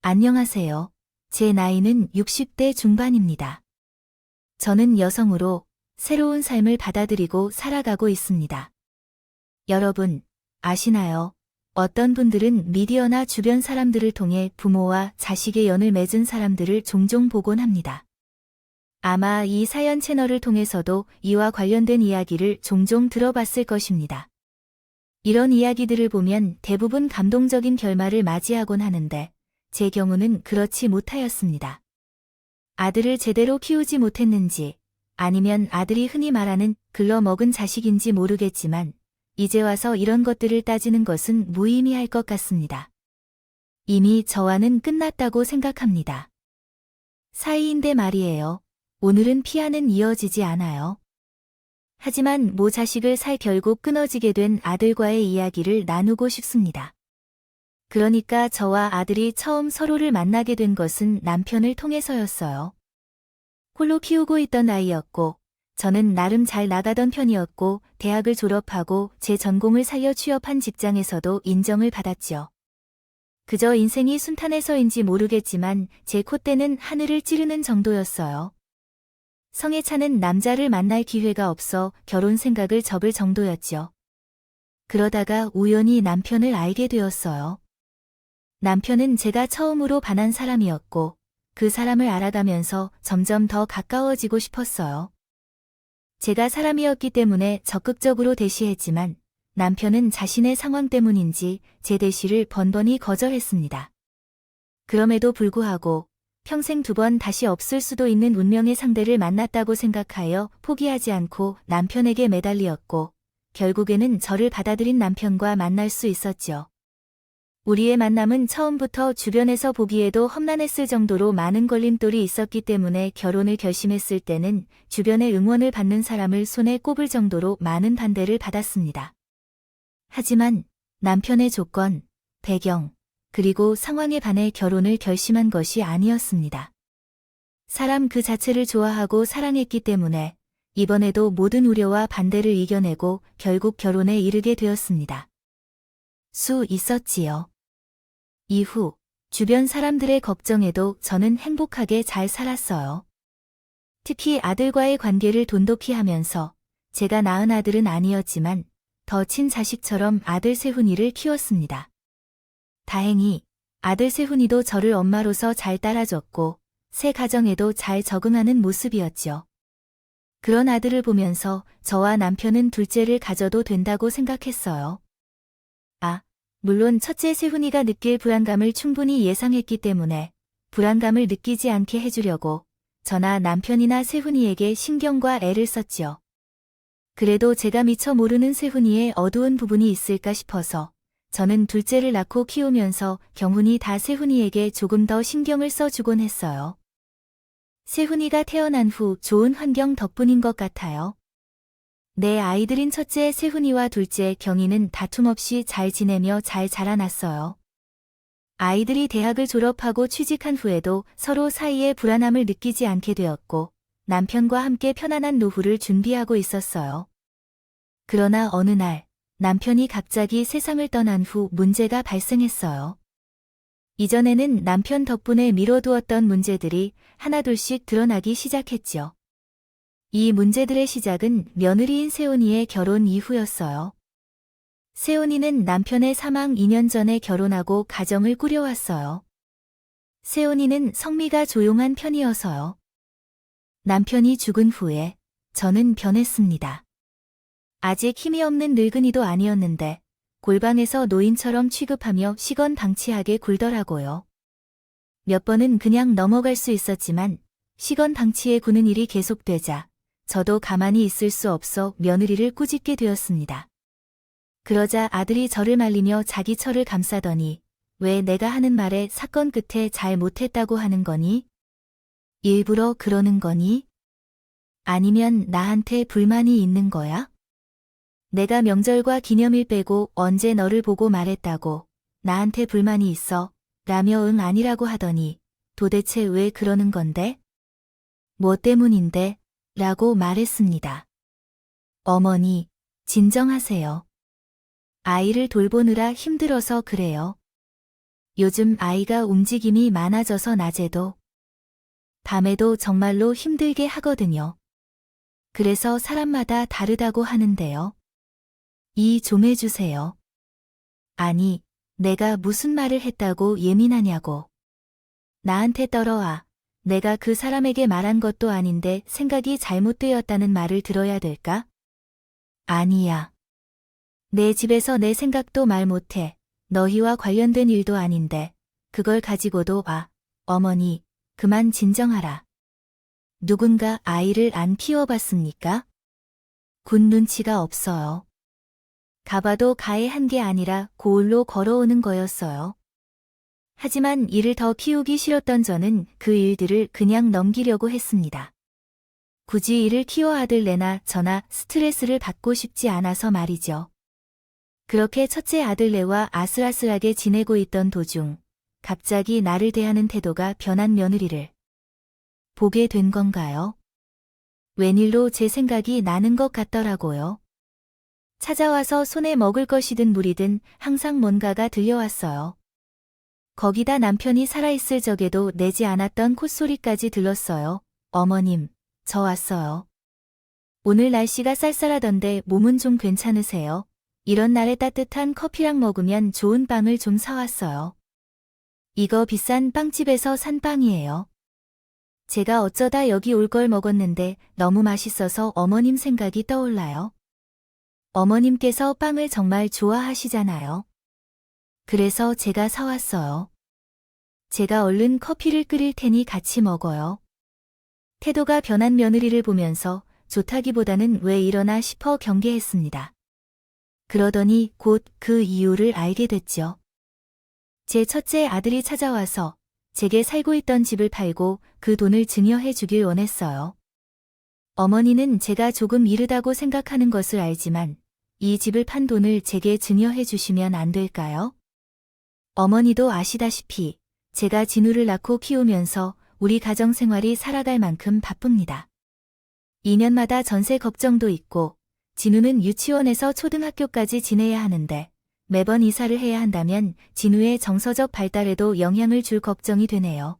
안녕하세요. 제 나이는 60대 중반입니다. 저는 여성으로 새로운 삶을 받아들이고 살아가고 있습니다. 여러분, 아시나요? 어떤 분들은 미디어나 주변 사람들을 통해 부모와 자식의 연을 맺은 사람들을 종종 보곤 합니다. 아마 이 사연 채널을 통해서도 이와 관련된 이야기를 종종 들어봤을 것입니다. 이런 이야기들을 보면 대부분 감동적인 결말을 맞이하곤 하는데 제 경우는 그렇지 못하였습니다. 아들을 제대로 키우지 못했는지 아니면 아들이 흔히 말하는 글러먹은 자식인지 모르겠지만 이제 와서 이런 것들을 따지는 것은 무의미할 것 같습니다. 이미 저와는 끝났다고 생각합니다. 사이인데 말이에요. 오늘은 피아는 이어지지 않아요. 하지만 모 자식을 살 결국 끊어지게 된 아들과의 이야기를 나누고 싶습니다. 그러니까 저와 아들이 처음 서로를 만나게 된 것은 남편을 통해서였어요. 홀로 키우고 있던 아이였고, 저는 나름 잘 나가던 편이었고, 대학을 졸업하고 제 전공을 살려 취업한 직장에서도 인정을 받았죠. 그저 인생이 순탄해서인지 모르겠지만 제 콧대는 하늘을 찌르는 정도였어요. 성에 차는 남자를 만날 기회가 없어 결혼 생각을 접을 정도였죠. 그러다가 우연히 남편을 알게 되었어요. 남편은 제가 처음으로 반한 사람이었고 그 사람을 알아가면서 점점 더 가까워지고 싶었어요. 제가 사람이었기 때문에 적극적으로 대시했지만 남편은 자신의 상황 때문인지 제 대시를 번번이 거절했습니다. 그럼에도 불구하고 평생 2번 다시 없을 수도 있는 운명의 상대를 만났다고 생각하여 포기하지 않고 남편에게 매달리었고 결국에는 저를 받아들인 남편과 만날 수 있었죠. 우리의 만남은 처음부터 주변에서 보기에도 험난했을 정도로 많은 걸림돌이 있었기 때문에 결혼을 결심했을 때는 주변의 응원을 받는 사람을 손에 꼽을 정도로 많은 반대를 받았습니다. 하지만 남편의 조건, 배경, 그리고 상황에 반해 결혼을 결심한 것이 아니었습니다. 사람 그 자체를 좋아하고 사랑했기 때문에 이번에도 모든 우려와 반대를 이겨내고 결국 결혼에 이르게 되었습니다. 수 있었지요. 이후 주변 사람들의 걱정에도 저는 행복하게 잘 살았어요. 특히 아들과의 관계를 돈독히 하면서 제가 낳은 아들은 아니었지만 더 친자식처럼 아들 세훈이를 키웠습니다. 다행히 아들 세훈이도 저를 엄마로서 잘 따라줬고 새 가정에도 잘 적응하는 모습이었죠. 그런 아들을 보면서 저와 남편은 둘째를 가져도 된다고 생각했어요. 물론 첫째 세훈이가 느낄 불안감을 충분히 예상했기 때문에 불안감을 느끼지 않게 해주려고 저나 남편이나 세훈이에게 신경과 애를 썼지요. 그래도 제가 미처 모르는 세훈이의 어두운 부분이 있을까 싶어서 저는 둘째를 낳고 키우면서 경훈이 다 세훈이에게 조금 더 신경을 써주곤 했어요. 세훈이가 태어난 후 좋은 환경 덕분인 것 같아요. 내 아이들인 첫째 세훈이와 둘째 경희는 다툼 없이 잘 지내며 잘 자라났어요. 아이들이 대학을 졸업하고 취직한 후에도 서로 사이에 불안함을 느끼지 않게 되었고 남편과 함께 편안한 노후를 준비하고 있었어요. 그러나 어느 날 남편이 갑자기 세상을 떠난 후 문제가 발생했어요. 이전에는 남편 덕분에 미뤄두었던 문제들이 하나둘씩 드러나기 시작했죠. 이 문제들의 시작은 며느리인 세훈이의 결혼 이후였어요. 세훈이는 남편의 사망 2년 전에 결혼하고 가정을 꾸려왔어요. 세훈이는 성미가 조용한 편이어서요. 남편이 죽은 후에 저는 변했습니다. 아직 힘이 없는 늙은이도 아니었는데 골방에서 노인처럼 취급하며 시건방치하게 굴더라고요. 몇 번은 그냥 넘어갈 수 있었지만 시건방치에 구는 일이 계속되자 저도 가만히 있을 수 없어 며느리를 꾸짖게 되었습니다. 그러자 아들이 저를 말리며 자기 철을 감싸더니 왜 내가 하는 말에 사건 끝에 잘 못했다고 하는 거니? 일부러 그러는 거니? 아니면 나한테 불만이 있는 거야? 내가 명절과 기념일 빼고 언제 너를 보고 말했다고 나한테 불만이 있어? 라며 응 아니라고 하더니 도대체 왜 그러는 건데? 뭐 때문인데? 라고 말했습니다. 어머니, 진정하세요. 아이를 돌보느라 힘들어서 그래요. 요즘 아이가 움직임이 많아져서 낮에도 밤에도 정말로 힘들게 하거든요. 그래서 사람마다 다르다고 하는데요. 이해 좀 해주세요. 아니, 내가 무슨 말을 했다고 예민하냐고. 나한테 떨어와. 내가 그 사람에게 말한 것도 아닌데 생각이 잘못되었다는 말을 들어야 될까? 아니야. 내 집에서 내 생각도 말 못해. 너희와 관련된 일도 아닌데 그걸 가지고도 어머니, 그만 진정하라. 누군가 아이를 안 키워봤습니까? 군 눈치가 없어요. 가봐도 가해한 게 아니라 고을로 걸어오는 거였어요. 하지만 이를 더 키우기 싫었던 저는 그 일들을 그냥 넘기려고 했습니다. 굳이 이를 키워 아들 내나 저나 스트레스를 받고 싶지 않아서 말이죠. 그렇게 첫째 아들네와 아슬아슬하게 지내고 있던 도중 갑자기 나를 대하는 태도가 변한 며느리를 보게 된 건가요? 웬일로 제 생각이 나는 것 같더라고요. 찾아와서 손에 먹을 것이든 물이든 항상 뭔가가 들려왔어요. 거기다 남편이 살아있을 적에도 내지 않았던 콧소리까지 들렀어요. 어머님, 저 왔어요. 오늘 날씨가 쌀쌀하던데 몸은 좀 괜찮으세요? 이런 날에 따뜻한 커피랑 먹으면 좋은 빵을 좀 사왔어요. 이거 비싼 빵집에서 산 빵이에요. 제가 어쩌다 여기 올 걸 먹었는데 너무 맛있어서 어머님 생각이 떠올라요. 어머님께서 빵을 정말 좋아하시잖아요. 그래서 제가 사왔어요. 제가 얼른 커피를 끓일 테니 같이 먹어요. 태도가 변한 며느리를 보면서 좋다기보다는 왜 이러나 싶어 경계했습니다. 그러더니 곧 그 이유를 알게 됐죠. 제 첫째 아들이 찾아와서 제게 살고 있던 집을 팔고 그 돈을 증여해 주길 원했어요. 어머니는 제가 조금 이르다고 생각하는 것을 알지만 이 집을 판 돈을 제게 증여해 주시면 안 될까요? 어머니도 아시다시피 제가 진우를 낳고 키우면서 우리 가정 생활이 살아갈 만큼 바쁩니다. 2년마다 전세 걱정도 있고 진우는 유치원에서 초등학교까지 지내야 하는데 매번 이사를 해야 한다면 진우의 정서적 발달에도 영향을 줄 걱정이 되네요.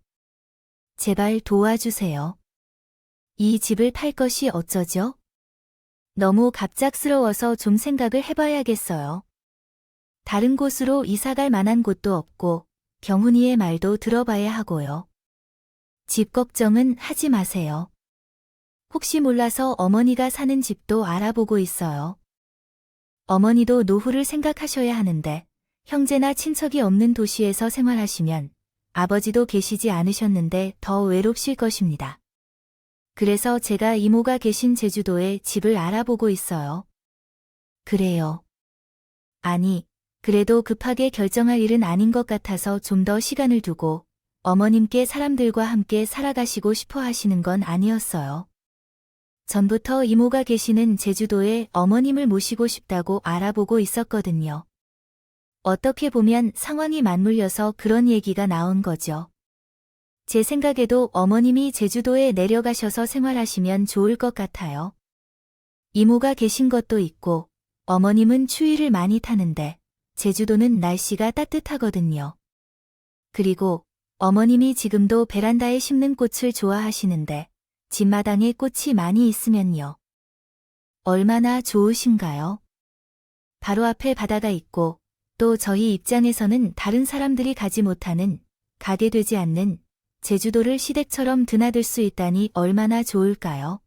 제발 도와주세요. 이 집을 팔 것이 어쩌죠? 너무 갑작스러워서 좀 생각을 해봐야겠어요. 다른 곳으로 이사갈 만한 곳도 없고 경훈이의 말도 들어봐야 하고요. 집 걱정은 하지 마세요. 혹시 몰라서 어머니가 사는 집도 알아보고 있어요. 어머니도 노후를 생각하셔야 하는데 형제나 친척이 없는 도시에서 생활하시면 아버지도 계시지 않으셨는데 더 외롭실 것입니다. 그래서 제가 이모가 계신 제주도에 집을 알아보고 있어요. 그래요. 아니, 그래도 급하게 결정할 일은 아닌 것 같아서 좀 더 시간을 두고 어머님께 사람들과 함께 살아가시고 싶어 하시는 건 아니었어요. 전부터 이모가 계시는 제주도에 어머님을 모시고 싶다고 알아보고 있었거든요. 어떻게 보면 상황이 맞물려서 그런 얘기가 나온 거죠. 제 생각에도 어머님이 제주도에 내려가셔서 생활하시면 좋을 것 같아요. 이모가 계신 것도 있고 어머님은 추위를 많이 타는데 제주도는 날씨가 따뜻하거든요. 그리고 어머님이 지금도 베란다에 심는 꽃을 좋아하시는데 집마당에 꽃이 많이 있으면요. 얼마나 좋으신가요? 바로 앞에 바다가 있고 또 저희 입장에서는 다른 사람들이 가지 못하는 가게 되지 않는 제주도를 시댁처럼 드나들 수 있다니 얼마나 좋을까요?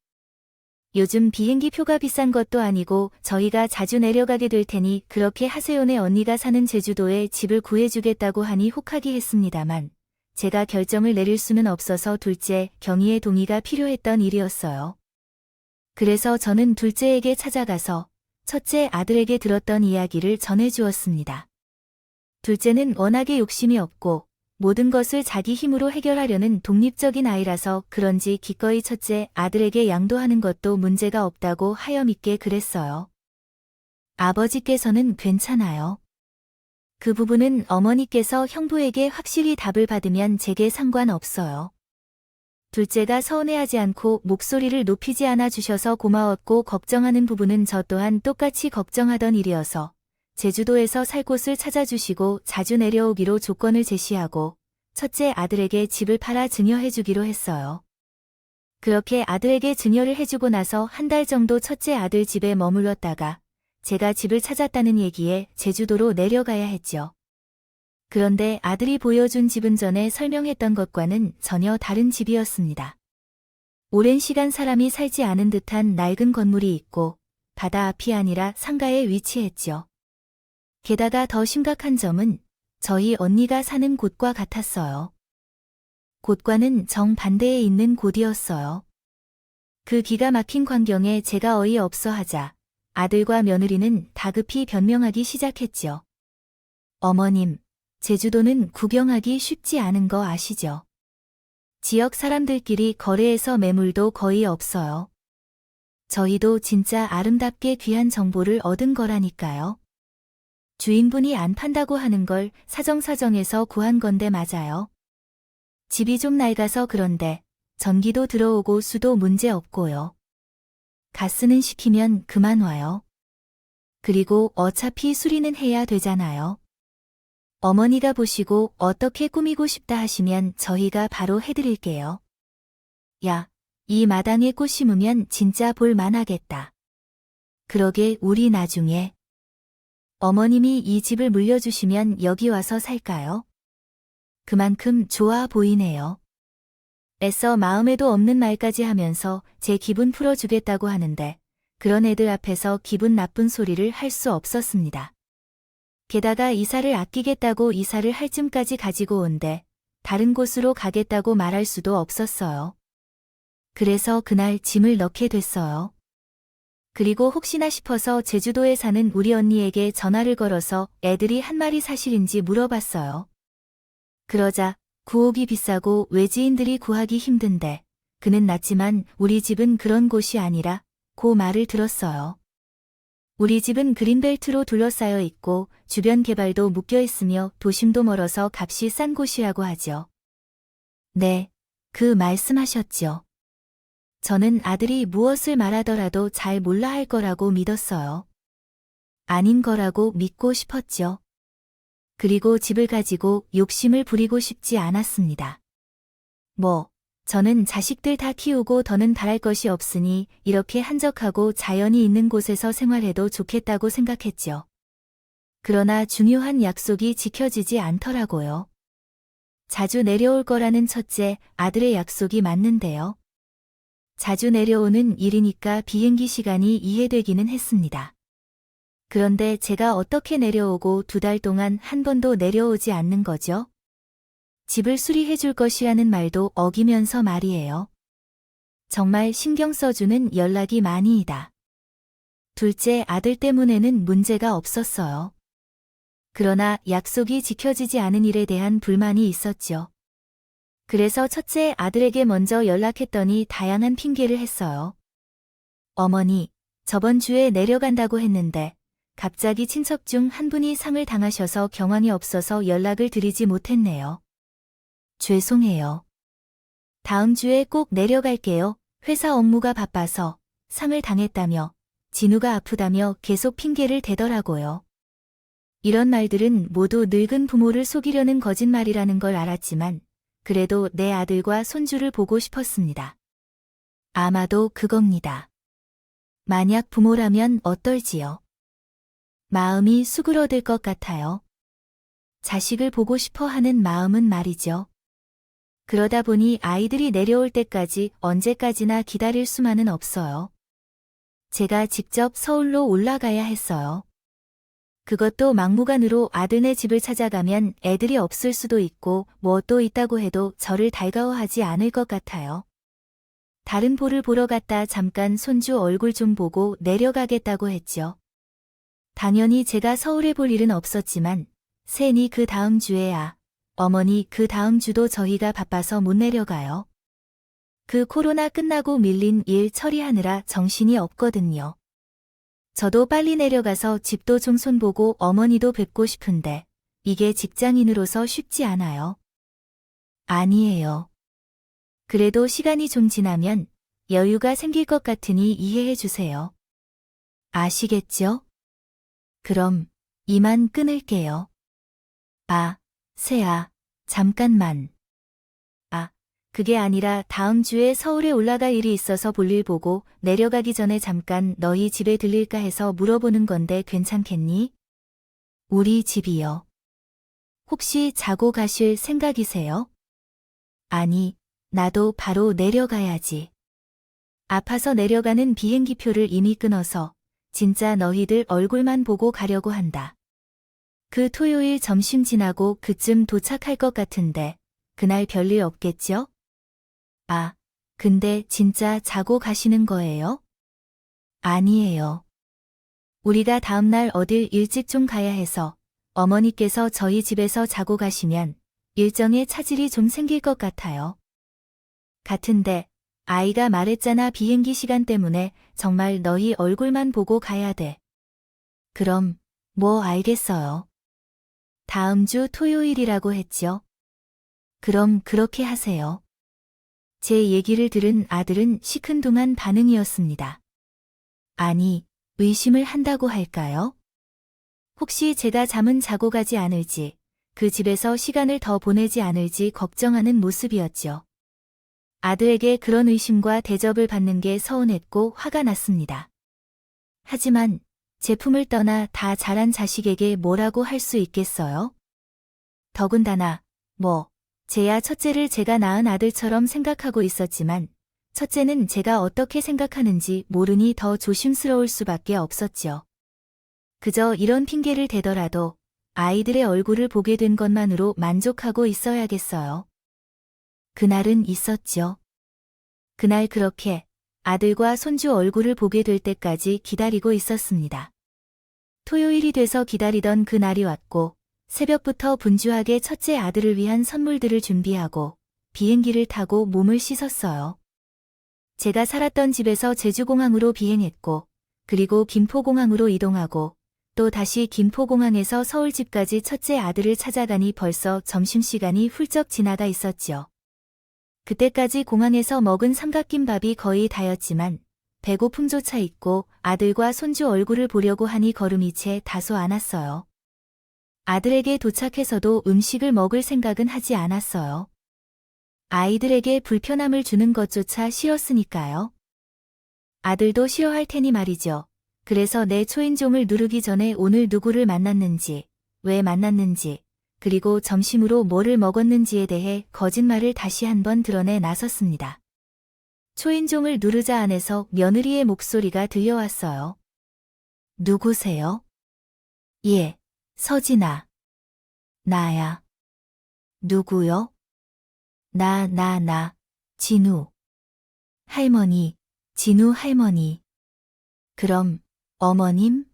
요즘 비행기 표가 비싼 것도 아니고 저희가 자주 내려가게 될 테니 그렇게 하세요네 언니가 사는 제주도에 집을 구해주겠다고 하니 혹하기 했습니다만 제가 결정을 내릴 수는 없어서 둘째 경희의 동의가 필요했던 일이었어요. 그래서 저는 둘째에게 찾아가서 첫째 아들에게 들었던 이야기를 전해주었습니다. 둘째는 워낙에 욕심이 없고 모든 것을 자기 힘으로 해결하려는 독립적인 아이라서 그런지 기꺼이 첫째 아들에게 양도하는 것도 문제가 없다고 하여 믿게 그랬어요. 아버지께서는 괜찮아요. 그 부분은 어머니께서 형부에게 확실히 답을 받으면 제게 상관없어요. 둘째가 서운해하지 않고 목소리를 높이지 않아 주셔서 고마웠고 걱정하는 부분은 저 또한 똑같이 걱정하던 일이어서 제주도에서 살 곳을 찾아주시고 자주 내려오기로 조건을 제시하고 첫째 아들에게 집을 팔아 증여해주기로 했어요. 그렇게 아들에게 증여를 해주고 나서 한 달 정도 첫째 아들 집에 머물렀다가 제가 집을 찾았다는 얘기에 제주도로 내려가야 했죠. 그런데 아들이 보여준 집은 전에 설명했던 것과는 전혀 다른 집이었습니다. 오랜 시간 사람이 살지 않은 듯한 낡은 건물이 있고 바다 앞이 아니라 상가에 위치했죠. 게다가 더 심각한 점은 저희 언니가 사는 곳과 같았어요. 곳과는 정반대에 있는 곳이었어요. 그 기가 막힌 광경에 제가 어이없어 하자 아들과 며느리는 다급히 변명하기 시작했죠. 어머님, 제주도는 구경하기 쉽지 않은 거 아시죠? 지역 사람들끼리 거래해서 매물도 거의 없어요. 저희도 진짜 아름답게 귀한 정보를 얻은 거라니까요. 주인분이 안 판다고 하는 걸 사정사정해서 구한 건데 맞아요. 집이 좀 낡아서 그런데 전기도 들어오고 수도 문제 없고요. 가스는 시키면 그만 와요. 그리고 어차피 수리는 해야 되잖아요. 어머니가 보시고 어떻게 꾸미고 싶다 하시면 저희가 바로 해드릴게요. 야, 이 마당에 꽃 심으면 진짜 볼 만하겠다. 그러게 우리 나중에 어머님이 이 집을 물려주시면 여기 와서 살까요? 그만큼 좋아 보이네요. 애써 마음에도 없는 말까지 하면서 제 기분 풀어주겠다고 하는데 그런 애들 앞에서 기분 나쁜 소리를 할 수 없었습니다. 게다가 이사를 아끼겠다고 이사를 할 쯤까지 가지고 온데 다른 곳으로 가겠다고 말할 수도 없었어요. 그래서 그날 짐을 넣게 됐어요. 그리고 혹시나 싶어서 제주도에 사는 우리 언니에게 전화를 걸어서 애들이 한 말이 사실인지 물어봤어요. 그러자 구옥이 비싸고 외지인들이 구하기 힘든데 그는 낫지만 우리 집은 그런 곳이 아니라 고 말을 들었어요. 우리 집은 그린벨트로 둘러싸여 있고 주변 개발도 묶여 있으며 도심도 멀어서 값이 싼 곳이라고 하죠. 네, 그 말씀하셨죠. 저는 아들이 무엇을 말하더라도 잘 몰라 할 거라고 믿었어요. 아닌 거라고 믿고 싶었죠. 그리고 집을 가지고 욕심을 부리고 싶지 않았습니다. 저는 자식들 다 키우고 더는 바랄 것이 없으니 이렇게 한적하고 자연이 있는 곳에서 생활해도 좋겠다고 생각했죠. 그러나 중요한 약속이 지켜지지 않더라고요. 자주 내려올 거라는 첫째 아들의 약속이 맞는데요. 자주 내려오는 일이니까 비행기 시간이 이해되기는 했습니다. 그런데 제가 어떻게 내려오고 2달 동안 한 번도 내려오지 않는 거죠? 집을 수리해 줄 것이라는 말도 어기면서 말이에요. 정말 신경 써주는 연락이 많이이다. 둘째 아들 때문에는 문제가 없었어요. 그러나 약속이 지켜지지 않은 일에 대한 불만이 있었죠. 그래서 첫째 아들에게 먼저 연락했더니 다양한 핑계를 했어요. 어머니, 저번 주에 내려간다고 했는데 갑자기 친척 중 한 분이 상을 당하셔서 경황이 없어서 연락을 드리지 못했네요. 죄송해요. 다음 주에 꼭 내려갈게요. 회사 업무가 바빠서 상을 당했다며 진우가 아프다며 계속 핑계를 대더라고요. 이런 말들은 모두 늙은 부모를 속이려는 거짓말이라는 걸 알았지만 그래도 내 아들과 손주를 보고 싶었습니다. 아마도 그겁니다. 만약 부모라면 어떨지요? 마음이 수그러들 것 같아요. 자식을 보고 싶어 하는 마음은 말이죠. 그러다 보니 아이들이 내려올 때까지 언제까지나 기다릴 수만은 없어요. 제가 직접 서울로 올라가야 했어요. 그것도 막무가내로 아들네 집을 찾아가면 애들이 없을 수도 있고 뭐 또 있다고 해도 저를 달가워하지 않을 것 같아요. 다른 보를 보러 갔다 잠깐 손주 얼굴 좀 보고 내려가겠다고 했죠. 당연히 제가 서울에 볼 일은 없었지만 세니 그 다음 주에야 어머니 그 다음 주도 저희가 바빠서 못 내려가요. 그 코로나 끝나고 밀린 일 처리하느라 정신이 없거든요. 저도 빨리 내려가서 집도 좀 손보고 어머니도 뵙고 싶은데 이게 직장인으로서 쉽지 않아요. 아니에요. 그래도 시간이 좀 지나면 여유가 생길 것 같으니 이해해 주세요. 아시겠죠? 그럼 이만 끊을게요. 아, 새아, 잠깐만. 아, 그게 아니라 다음 주에 서울에 올라갈 일이 있어서 볼일 보고 내려가기 전에 잠깐 너희 집에 들릴까 해서 물어보는 건데 괜찮겠니? 우리 집이요. 혹시 자고 가실 생각이세요? 아니, 나도 바로 내려가야지. 아파서 내려가는 비행기표를 이미 끊어서 진짜 너희들 얼굴만 보고 가려고 한다. 그 토요일 점심 지나고 그쯤 도착할 것 같은데 그날 별일 없겠죠? 아, 근데 진짜 자고 가시는 거예요? 아니에요. 우리가 다음날 어딜 일찍 좀 가야 해서 어머니께서 저희 집에서 자고 가시면 일정에 차질이 좀 생길 것 같아요. 같은데 아이가 말했잖아 비행기 시간 때문에 정말 너희 얼굴만 보고 가야 돼. 그럼 뭐 알겠어요. 다음 주 토요일이라고 했죠. 그럼 그렇게 하세요. 제 얘기를 들은 아들은 시큰둥한 반응이었습니다. 아니, 의심을 한다고 할까요? 혹시 제가 잠은 자고 가지 않을지, 그 집에서 시간을 더 보내지 않을지 걱정하는 모습이었죠. 아들에게 그런 의심과 대접을 받는 게 서운했고 화가 났습니다. 하지만 제품을 떠나 다 자란 자식에게 뭐라고 할 수 있겠어요? 더군다나, 쟤야 첫째를 제가 낳은 아들처럼 생각하고 있었지만, 첫째는 제가 어떻게 생각하는지 모르니 더 조심스러울 수밖에 없었죠. 그저 이런 핑계를 대더라도 아이들의 얼굴을 보게 된 것만으로 만족하고 있어야겠어요. 그날은 있었죠. 그날 그렇게 아들과 손주 얼굴을 보게 될 때까지 기다리고 있었습니다. 토요일이 돼서 기다리던 그날이 왔고 새벽부터 분주하게 첫째 아들을 위한 선물들을 준비하고 비행기를 타고 몸을 씻었어요. 제가 살았던 집에서 제주공항으로 비행했고 그리고 김포공항으로 이동하고 또 다시 김포공항에서 서울집까지 첫째 아들을 찾아가니 벌써 점심시간이 훌쩍 지나가 있었지요. 그때까지 공항에서 먹은 삼각김밥이 거의 다였지만 배고픔조차 있고 아들과 손주 얼굴을 보려고 하니 걸음이 채 다소 안 왔어요. 아들에게 도착해서도 음식을 먹을 생각은 하지 않았어요. 아이들에게 불편함을 주는 것조차 싫었으니까요. 아들도 싫어할 테니 말이죠. 그래서 내 초인종을 누르기 전에 오늘 누구를 만났는지, 왜 만났는지, 그리고 점심으로 뭐를 먹었는지에 대해 거짓말을 다시 한번 드러내 나섰습니다. 초인종을 누르자 안에서 며느리의 목소리가 들려왔어요. 누구세요? 예, 서진아. 나야. 누구요? 나, 진우. 할머니, 진우 할머니. 그럼, 어머님?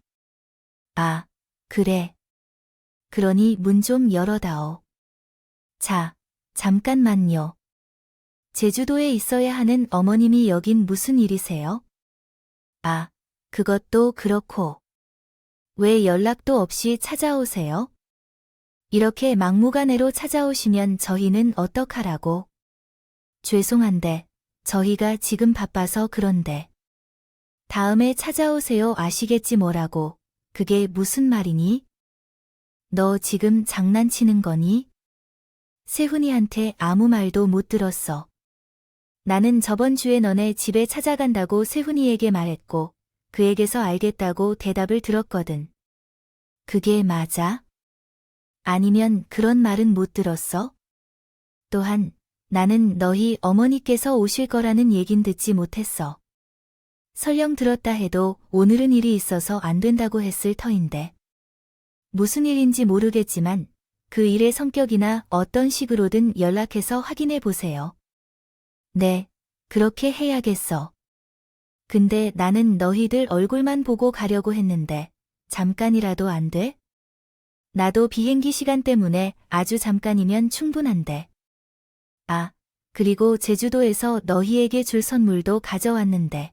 아, 그래. 그러니 문 좀 열어다오. 자, 잠깐만요. 제주도에 있어야 하는 어머님이 여긴 무슨 일이세요? 아, 그것도 그렇고. 왜 연락도 없이 찾아오세요? 이렇게 막무가내로 찾아오시면 저희는 어떡하라고? 죄송한데, 저희가 지금 바빠서 그런데. 다음에 찾아오세요 아시겠지 뭐라고. 그게 무슨 말이니? 너 지금 장난치는 거니? 세훈이한테 아무 말도 못 들었어. 나는 저번 주에 너네 집에 찾아간다고 세훈이에게 말했고, 그에게서 알겠다고 대답을 들었거든. 그게 맞아? 아니면 그런 말은 못 들었어? 또한 나는 너희 어머니께서 오실 거라는 얘긴 듣지 못했어. 설령 들었다 해도 오늘은 일이 있어서 안 된다고 했을 터인데. 무슨 일인지 모르겠지만 그 일의 성격이나 어떤 식으로든 연락해서 확인해 보세요. 네, 그렇게 해야겠어. 근데 나는 너희들 얼굴만 보고 가려고 했는데 잠깐이라도 안 돼? 나도 비행기 시간 때문에 아주 잠깐이면 충분한데. 아, 그리고 제주도에서 너희에게 줄 선물도 가져왔는데.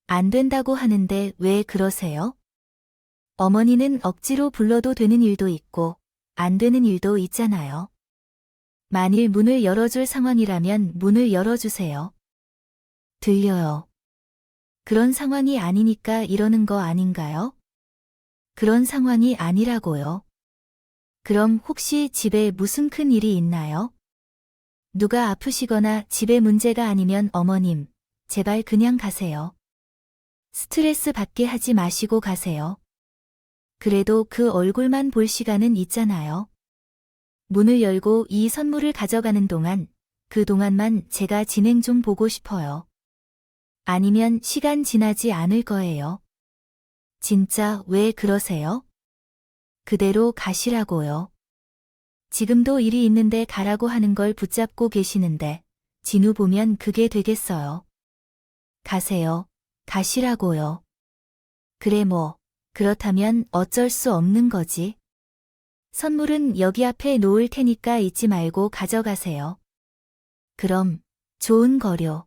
안 된다고 하는데 왜 그러세요? 어머니는 억지로 불러도 되는 일도 있고 안 되는 일도 있잖아요. 만일 문을 열어줄 상황이라면 문을 열어주세요. 들려요. 그런 상황이 아니니까 이러는 거 아닌가요? 그런 상황이 아니라고요. 그럼 혹시 집에 무슨 큰 일이 있나요? 누가 아프시거나 집에 문제가 아니면 어머님, 제발 그냥 가세요. 스트레스 받게 하지 마시고 가세요. 그래도 그 얼굴만 볼 시간은 있잖아요. 문을 열고 이 선물을 가져가는 동안, 그 동안만 제가 진행 좀 보고 싶어요. 아니면 시간 지나지 않을 거예요. 진짜 왜 그러세요? 그대로 가시라고요. 지금도 일이 있는데 가라고 하는 걸 붙잡고 계시는데, 진우 보면 그게 되겠어요. 가세요. 가시라고요. 그래 뭐, 그렇다면 어쩔 수 없는 거지. 선물은 여기 앞에 놓을 테니까 잊지 말고 가져가세요. 그럼, 좋은 거요.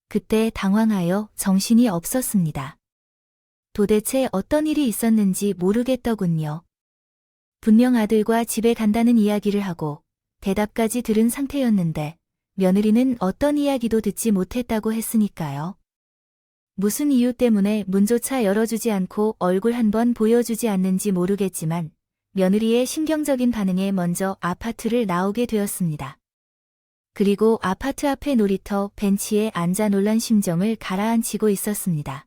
그때 당황하여 정신이 없었습니다. 도대체 어떤 일이 있었는지 모르겠더군요. 분명 아들과 집에 간다는 이야기를 하고 대답까지 들은 상태였는데 며느리는 어떤 이야기도 듣지 못했다고 했으니까요. 무슨 이유 때문에 문조차 열어주지 않고 얼굴 한번 보여주지 않는지 모르겠지만 며느리의 신경적인 반응에 먼저 아파트를 나오게 되었습니다. 그리고 아파트 앞에 놀이터 벤치에 앉아 놀란 심정을 가라앉히고 있었습니다.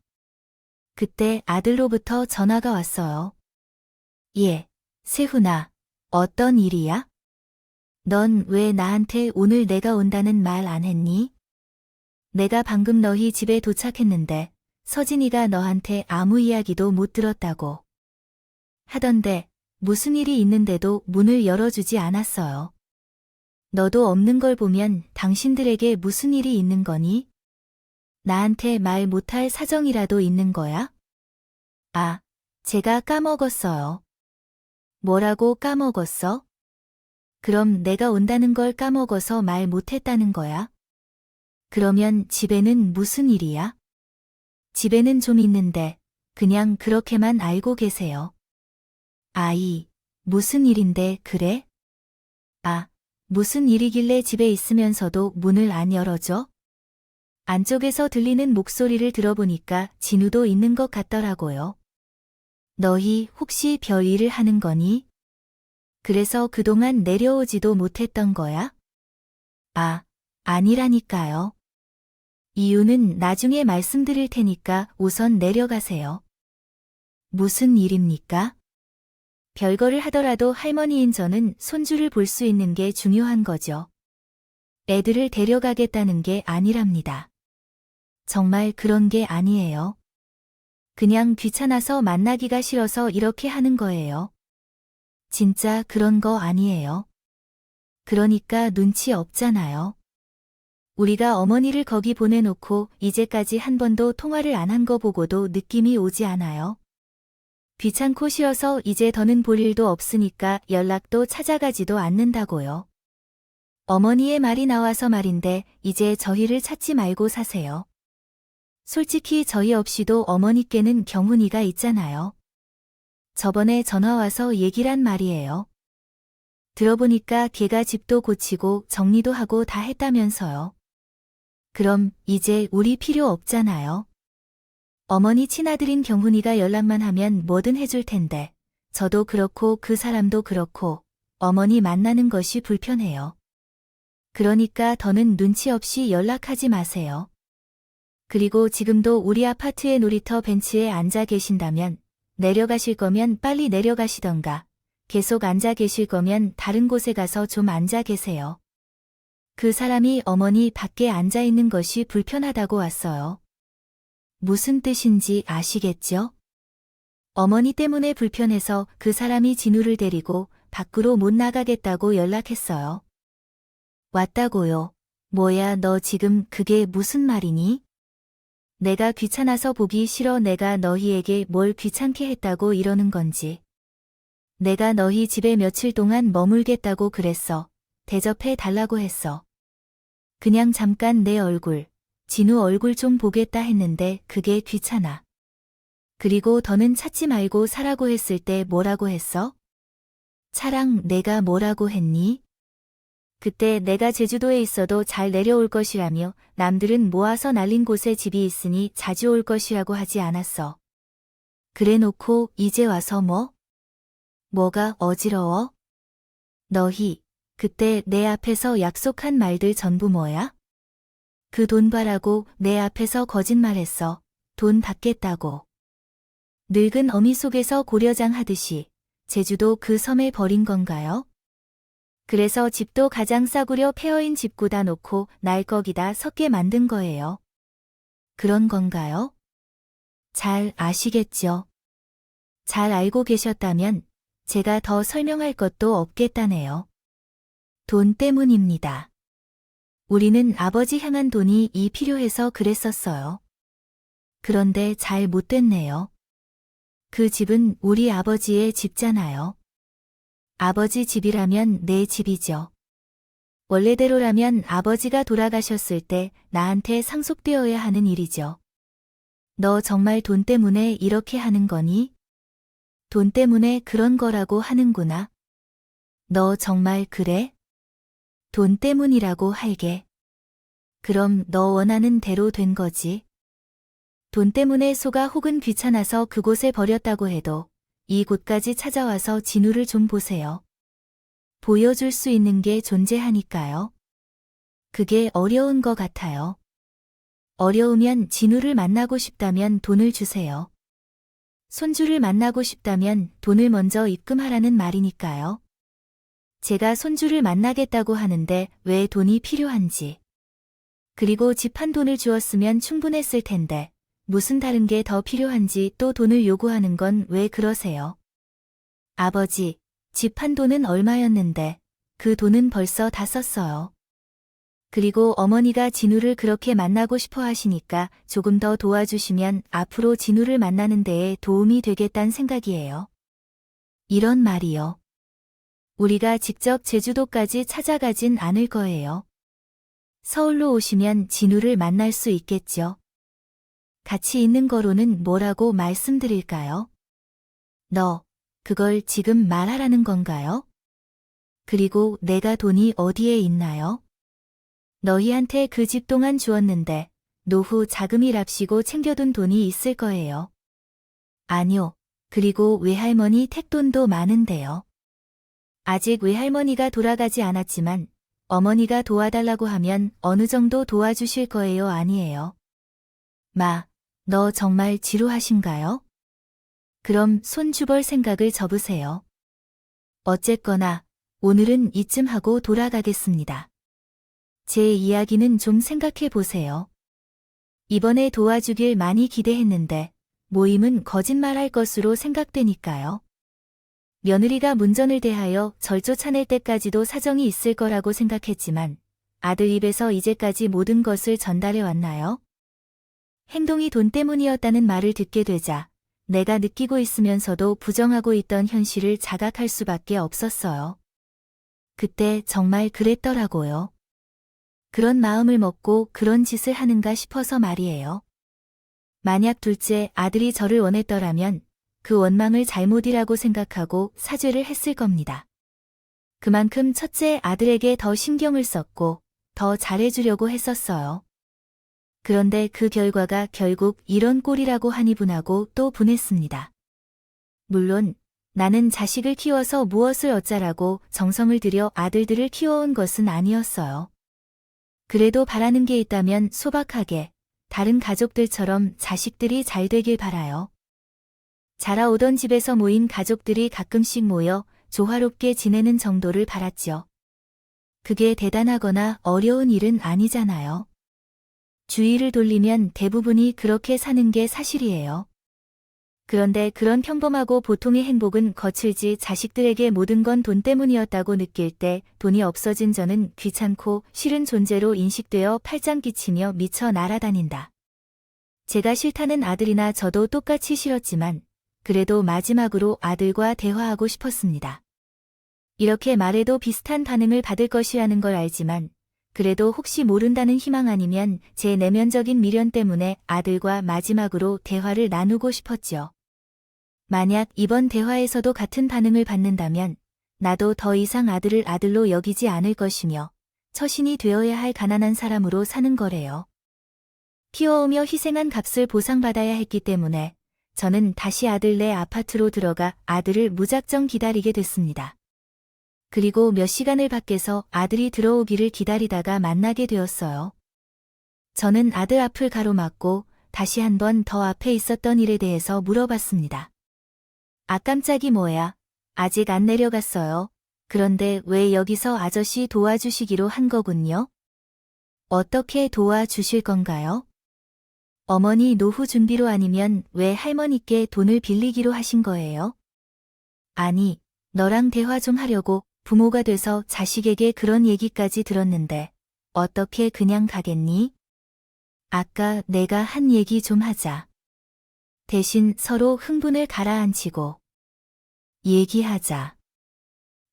그때 아들로부터 전화가 왔어요. 예, 세훈아, 어떤 일이야? 넌 왜 나한테 오늘 내가 온다는 말 안 했니? 내가 방금 너희 집에 도착했는데 서진이가 너한테 아무 이야기도 못 들었다고 하던데 무슨 일이 있는데도 문을 열어주지 않았어요. 너도 없는 걸 보면 당신들에게 무슨 일이 있는 거니? 나한테 말 못할 사정이라도 있는 거야? 아, 제가 까먹었어요. 뭐라고 까먹었어? 그럼 내가 온다는 걸 까먹어서 말 못했다는 거야? 그러면 집에는 무슨 일이야? 집에는 좀 있는데 그냥 그렇게만 알고 계세요. 아이, 무슨 일인데 그래? 아, 무슨 일이길래 집에 있으면서도 문을 안 열어줘? 안쪽에서 들리는 목소리를 들어보니까 진우도 있는 것 같더라고요. 너희 혹시 별일을 하는 거니? 그래서 그동안 내려오지도 못했던 거야? 아, 아니라니까요. 이유는 나중에 말씀드릴 테니까 우선 내려가세요. 무슨 일입니까? 별거를 하더라도 할머니인 저는 손주를 볼 수 있는 게 중요한 거죠. 애들을 데려가겠다는 게 아니랍니다. 정말 그런 게 아니에요. 그냥 귀찮아서 만나기가 싫어서 이렇게 하는 거예요. 진짜 그런 거 아니에요. 그러니까 눈치 없잖아요. 우리가 어머니를 거기 보내놓고 이제까지 한 번도 통화를 안 한 거 보고도 느낌이 오지 않아요? 귀찮고 싫어서 이제 더는 볼 일도 없으니까 연락도 찾아가지도 않는다고요. 어머니의 말이 나와서 말인데 이제 저희를 찾지 말고 사세요. 솔직히 저희 없이도 어머니께는 경훈이가 있잖아요. 저번에 전화와서 얘기란 말이에요. 들어보니까 걔가 집도 고치고 정리도 하고 다 했다면서요. 그럼 이제 우리 필요 없잖아요. 어머니 친아들인 경훈이가 연락만 하면 뭐든 해줄 텐데 저도 그렇고 그 사람도 그렇고 어머니 만나는 것이 불편해요. 그러니까 더는 눈치 없이 연락하지 마세요. 그리고 지금도 우리 아파트의 놀이터 벤치에 앉아 계신다면 내려가실 거면 빨리 내려가시던가 계속 앉아 계실 거면 다른 곳에 가서 좀 앉아 계세요. 그 사람이 어머니 밖에 앉아 있는 것이 불편하다고 왔어요. 무슨 뜻인지 아시겠죠? 어머니 때문에 불편해서 그 사람이 진우를 데리고 밖으로 못 나가겠다고 연락했어요. 왔다고요. 뭐야 너 지금 그게 무슨 말이니? 내가 귀찮아서 보기 싫어 내가 너희에게 뭘 귀찮게 했다고 이러는 건지. 내가 너희 집에 며칠 동안 머물겠다고 그랬어. 대접해 달라고 했어. 그냥 잠깐 내 얼굴, 진우 얼굴 좀 보겠다 했는데 그게 귀찮아. 그리고 더는 찾지 말고 사라고 했을 때 뭐라고 했어? 차랑 내가 뭐라고 했니? 그때 내가 제주도에 있어도 잘 내려올 것이라며 남들은 모아서 날린 곳에 집이 있으니 자주 올 것이라고 하지 않았어. 그래 놓고 이제 와서 뭐? 뭐가 어지러워? 너희, 그때 내 앞에서 약속한 말들 전부 뭐야? 그 돈 봐라고 내 앞에서 거짓말했어. 돈 받겠다고. 늙은 어미 속에서 고려장 하듯이 제주도 그 섬에 버린 건가요? 그래서 집도 가장 싸구려 폐허인 집구다 놓고 날 거기다 섞게 만든 거예요. 그런 건가요? 잘 아시겠죠? 잘 알고 계셨다면 제가 더 설명할 것도 없겠다네요. 돈 때문입니다. 우리는 아버지 향한 돈이 필요해서 그랬었어요. 그런데 잘 못 됐네요. 그 집은 우리 아버지의 집잖아요. 아버지 집이라면 내 집이죠. 원래대로라면 아버지가 돌아가셨을 때 나한테 상속되어야 하는 일이죠. 너 정말 돈 때문에 이렇게 하는 거니? 돈 때문에 그런 거라고 하는구나. 너 정말 그래? 돈 때문이라고 할게. 그럼 너 원하는 대로 된 거지. 돈 때문에 소가 혹은 귀찮아서 그곳에 버렸다고 해도 이곳까지 찾아와서 진우를 좀 보세요. 보여줄 수 있는 게 존재하니까요. 그게 어려운 것 같아요. 어려우면 진우를 만나고 싶다면 돈을 주세요. 손주를 만나고 싶다면 돈을 먼저 입금하라는 말이니까요. 제가 손주를 만나겠다고 하는데 왜 돈이 필요한지. 그리고 집 한 돈을 주었으면 충분했을 텐데 무슨 다른 게 더 필요한지 또 돈을 요구하는 건 왜 그러세요? 아버지, 집 한 돈은 얼마였는데 그 돈은 벌써 다 썼어요. 그리고 어머니가 진우를 그렇게 만나고 싶어 하시니까 조금 더 도와주시면 앞으로 진우를 만나는 데에 도움이 되겠단 생각이에요. 이런 말이요. 우리가 직접 제주도까지 찾아가진 않을 거예요. 서울로 오시면 진우를 만날 수 있겠죠. 같이 있는 거로는 뭐라고 말씀드릴까요? 너, 그걸 지금 말하라는 건가요? 그리고 내가 돈이 어디에 있나요? 너희한테 그 집 동안 주었는데 노후 자금이랍시고 챙겨둔 돈이 있을 거예요. 아니요. 그리고 외할머니 택돈도 많은데요. 아직 외할머니가 돌아가지 않았지만 어머니가 도와달라고 하면 어느 정도 도와주실 거예요, 아니에요? 마, 너 정말 지루하신가요? 그럼 손주벌 생각을 접으세요. 어쨌거나 오늘은 이쯤 하고 돌아가겠습니다. 제 이야기는 좀 생각해 보세요. 이번에 도와주길 많이 기대했는데 모임은 거짓말할 것으로 생각되니까요. 며느리가 문전을 대하여 절 쫓아낼 때까지도 사정이 있을 거라고 생각했지만 아들 입에서 이제까지 모든 것을 전달해 왔나요? 행동이 돈 때문이었다는 말을 듣게 되자 내가 느끼고 있으면서도 부정하고 있던 현실을 자각할 수밖에 없었어요. 그때 정말 그랬더라고요. 그런 마음을 먹고 그런 짓을 하는가 싶어서 말이에요. 만약 둘째 아들이 저를 원했더라면 그 원망을 잘못이라고 생각하고 사죄를 했을 겁니다. 그만큼 첫째 아들에게 더 신경을 썼고 더 잘해주려고 했었어요. 그런데 그 결과가 결국 이런 꼴이라고 하니 분하고 또 분했습니다. 물론 나는 자식을 키워서 무엇을 어쩌라고 정성을 들여 아들들을 키워온 것은 아니었어요. 그래도 바라는 게 있다면 소박하게 다른 가족들처럼 자식들이 잘 되길 바라요. 자라오던 집에서 모인 가족들이 가끔씩 모여 조화롭게 지내는 정도를 바랐죠. 그게 대단하거나 어려운 일은 아니잖아요. 주위를 돌리면 대부분이 그렇게 사는 게 사실이에요. 그런데 그런 평범하고 보통의 행복은 거칠지 자식들에게 모든 건 돈 때문이었다고 느낄 때 돈이 없어진 저는 귀찮고 싫은 존재로 인식되어 팔짱 끼치며 미쳐 날아다닌다. 제가 싫다는 아들이나 저도 똑같이 싫었지만 그래도 마지막으로 아들과 대화하고 싶었습니다. 이렇게 말해도 비슷한 반응을 받을 것이라는 걸 알지만 그래도 혹시 모른다는 희망 아니면 제 내면적인 미련 때문에 아들과 마지막으로 대화를 나누고 싶었죠. 만약 이번 대화에서도 같은 반응을 받는다면 나도 더 이상 아들을 아들로 여기지 않을 것이며 처신이 되어야 할 가난한 사람으로 사는 거래요. 키워오며 희생한 값을 보상받아야 했기 때문에 저는 다시 아들네 아파트로 들어가 아들을 무작정 기다리게 됐습니다. 그리고 몇 시간을 밖에서 아들이 들어오기를 기다리다가 만나게 되었어요. 저는 아들 앞을 가로막고 다시 한 번 더 앞에 있었던 일에 대해서 물어봤습니다. 아, 깜짝이 뭐야. 아직 안 내려갔어요. 그런데 왜 여기서 아저씨 도와주시기로 한 거군요? 어떻게 도와주실 건가요? 어머니 노후 준비로 아니면 왜 할머니께 돈을 빌리기로 하신 거예요? 아니, 너랑 대화 좀 하려고 부모가 돼서 자식에게 그런 얘기까지 들었는데 어떻게 그냥 가겠니? 아까 내가 한 얘기 좀 하자. 대신 서로 흥분을 가라앉히고 얘기하자.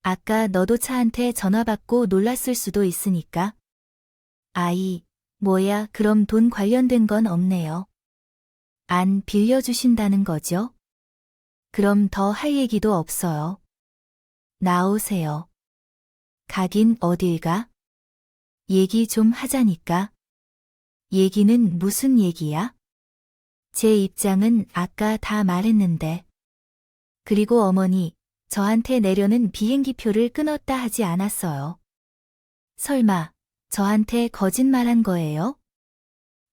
아까 너도 차한테 전화 받고 놀랐을 수도 있으니까. 아이, 뭐야, 그럼 돈 관련된 건 없네요. 안 빌려주신다는 거죠? 그럼 더 할 얘기도 없어요. 나오세요. 가긴 어딜 가? 얘기 좀 하자니까. 얘기는 무슨 얘기야? 제 입장은 아까 다 말했는데. 그리고 어머니, 저한테 내려는 비행기표를 끊었다 하지 않았어요. 설마, 저한테 거짓말한 거예요?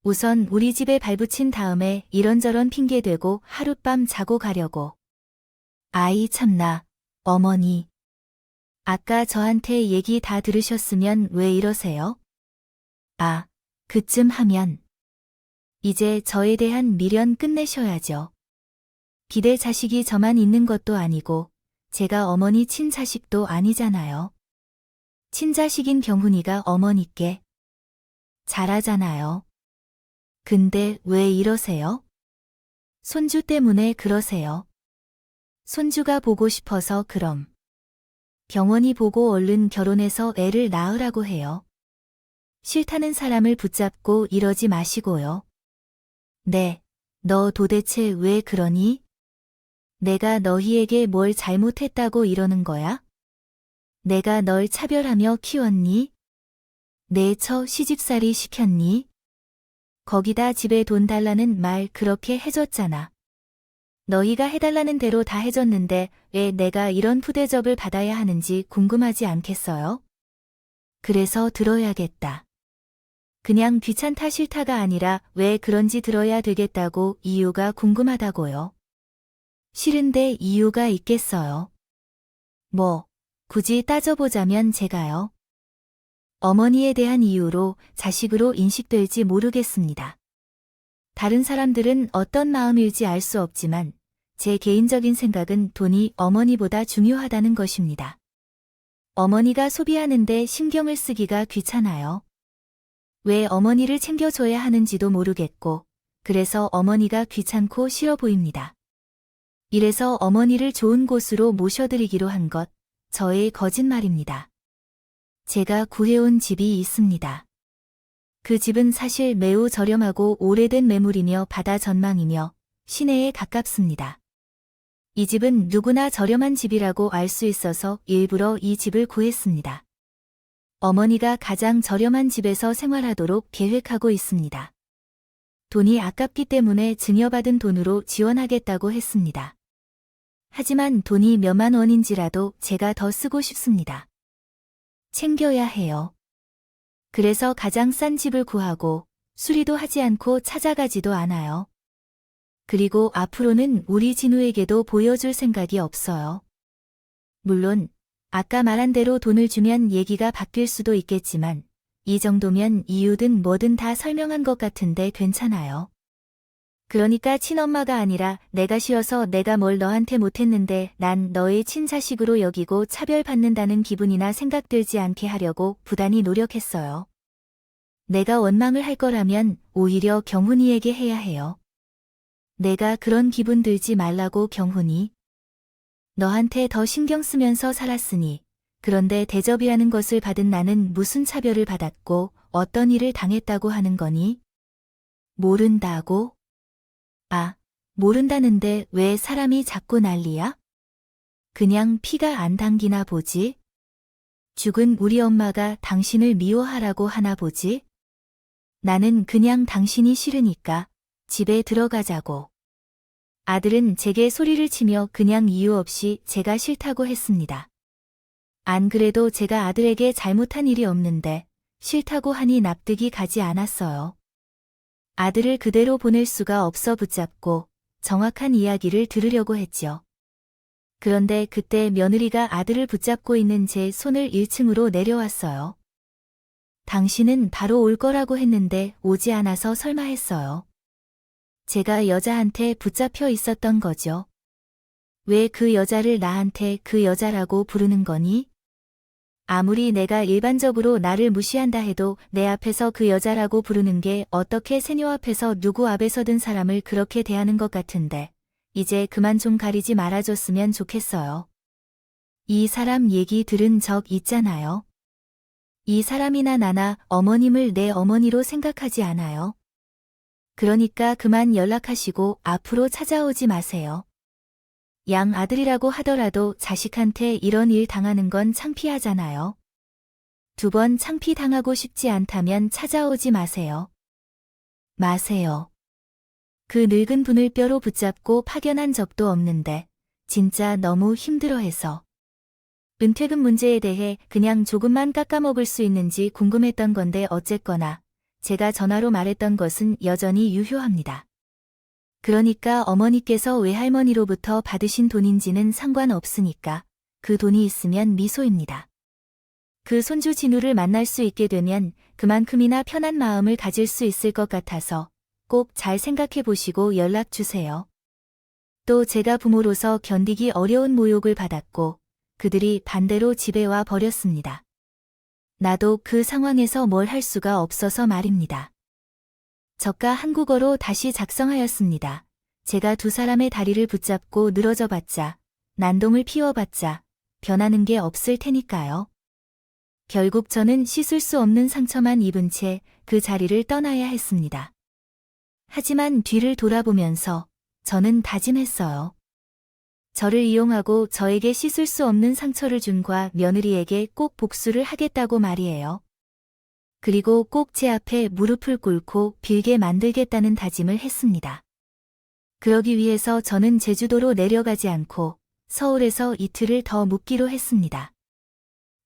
우선 우리 집에 발붙인 다음에 이런저런 핑계대고 하룻밤 자고 가려고. 아이 참나, 어머니. 아까 저한테 얘기 다 들으셨으면 왜 이러세요? 아, 그쯤 하면. 이제 저에 대한 미련 끝내셔야죠. 비대 자식이 저만 있는 것도 아니고 제가 어머니 친자식도 아니잖아요. 친자식인 경훈이가 어머니께 잘하잖아요. 근데 왜 이러세요? 손주 때문에 그러세요. 손주가 보고 싶어서 그럼. 경원이 보고 얼른 결혼해서 애를 낳으라고 해요. 싫다는 사람을 붙잡고 이러지 마시고요. 네, 너 도대체 왜 그러니? 내가 너희에게 뭘 잘못했다고 이러는 거야? 내가 널 차별하며 키웠니? 내 처 시집살이 시켰니? 거기다 집에 돈 달라는 말 그렇게 해줬잖아. 너희가 해달라는 대로 다 해줬는데 왜 내가 이런 푸대접을 받아야 하는지 궁금하지 않겠어요? 그래서 들어야겠다. 그냥 귀찮다 싫다가 아니라 왜 그런지 들어야 되겠다고 이유가 궁금하다고요. 싫은데 이유가 있겠어요. 뭐, 굳이 따져보자면 제가요. 어머니에 대한 이유로 자식으로 인식될지 모르겠습니다. 다른 사람들은 어떤 마음일지 알 수 없지만 제 개인적인 생각은 돈이 어머니보다 중요하다는 것입니다. 어머니가 소비하는데 신경을 쓰기가 귀찮아요. 왜 어머니를 챙겨줘야 하는지도 모르겠고 그래서 어머니가 귀찮고 싫어 보입니다. 이래서 어머니를 좋은 곳으로 모셔드리기로 한 것, 저의 거짓말입니다. 제가 구해온 집이 있습니다. 그 집은 사실 매우 저렴하고 오래된 매물이며 바다 전망이며 시내에 가깝습니다. 이 집은 누구나 저렴한 집이라고 알 수 있어서 일부러 이 집을 구했습니다. 어머니가 가장 저렴한 집에서 생활하도록 계획하고 있습니다. 돈이 아깝기 때문에 증여받은 돈으로 지원하겠다고 했습니다. 하지만 돈이 몇만 원인지라도 제가 더 쓰고 싶습니다. 챙겨야 해요. 그래서 가장 싼 집을 구하고 수리도 하지 않고 찾아가지도 않아요. 그리고 앞으로는 우리 진우에게도 보여줄 생각이 없어요. 물론 아까 말한 대로 돈을 주면 얘기가 바뀔 수도 있겠지만 이 정도면 이유든 뭐든 다 설명한 것 같은데 괜찮아요. 그러니까 친엄마가 아니라 내가 싫어서 내가 뭘 너한테 못했는데 난 너의 친자식으로 여기고 차별받는다는 기분이나 생각들지 않게 하려고 부단히 노력했어요. 내가 원망을 할 거라면 오히려 경훈이에게 해야 해요. 내가 그런 기분 들지 말라고 경훈이. 너한테 더 신경 쓰면서 살았으니 그런데 대접이라는 것을 받은 나는 무슨 차별을 받았고 어떤 일을 당했다고 하는 거니? 모른다고? 아, 모른다는데 왜 사람이 자꾸 난리야? 그냥 피가 안 당기나 보지? 죽은 우리 엄마가 당신을 미워하라고 하나 보지? 나는 그냥 당신이 싫으니까 집에 들어가자고. 아들은 제게 소리를 치며 그냥 이유 없이 제가 싫다고 했습니다. 안 그래도 제가 아들에게 잘못한 일이 없는데 싫다고 하니 납득이 가지 않았어요. 아들을 그대로 보낼 수가 없어 붙잡고 정확한 이야기를 들으려고 했죠. 그런데 그때 며느리가 아들을 붙잡고 있는 제 손을 1층으로 내려왔어요. 당신은 바로 올 거라고 했는데 오지 않아서 설마 했어요. 제가 여자한테 붙잡혀 있었던 거죠. 왜 그 여자를 나한테 그 여자라고 부르는 거니? 아무리 내가 일반적으로 나를 무시한다 해도 내 앞에서 그 여자라고 부르는 게 어떻게 세뇨 앞에서 누구 앞에서든 사람을 그렇게 대하는 것 같은데 이제 그만 좀 가리지 말아줬으면 좋겠어요. 이 사람 얘기 들은 적 있잖아요. 이 사람이나 나나 어머님을 내 어머니로 생각하지 않아요. 그러니까 그만 연락하시고 앞으로 찾아오지 마세요. 양 아들이라고 하더라도 자식한테 이런 일 당하는 건 창피하잖아요. 2번 창피 당하고 싶지 않다면 찾아오지 마세요. 마세요. 그 늙은 분을 뼈로 붙잡고 파견한 적도 없는데 진짜 너무 힘들어해서. 은퇴금 문제에 대해 그냥 조금만 깎아먹을 수 있는지 궁금했던 건데 어쨌거나 제가 전화로 말했던 것은 여전히 유효합니다. 그러니까 어머니께서 외할머니로부터 받으신 돈인지는 상관없으니까 그 돈이 있으면 미소입니다. 그 손주 진우를 만날 수 있게 되면 그만큼이나 편한 마음을 가질 수 있을 것 같아서 꼭 잘 생각해 보시고 연락 주세요. 또 제가 부모로서 견디기 어려운 모욕을 받았고 그들이 반대로 집에 와 버렸습니다. 나도 그 상황에서 뭘 할 수가 없어서 말입니다. 저가 한국어로 다시 작성하였습니다. 제가 2 사람의 다리를 붙잡고 늘어져 봤자, 난동을 피워봤자 변하는 게 없을 테니까요. 결국 저는 씻을 수 없는 상처만 입은 채 그 자리를 떠나야 했습니다. 하지만 뒤를 돌아보면서 저는 다짐했어요. 저를 이용하고 저에게 씻을 수 없는 상처를 준과 며느리에게 꼭 복수를 하겠다고 말이에요. 그리고 꼭 제 앞에 무릎을 꿇고 빌게 만들겠다는 다짐을 했습니다. 그러기 위해서 저는 제주도로 내려가지 않고 서울에서 이틀을 더 묵기로 했습니다.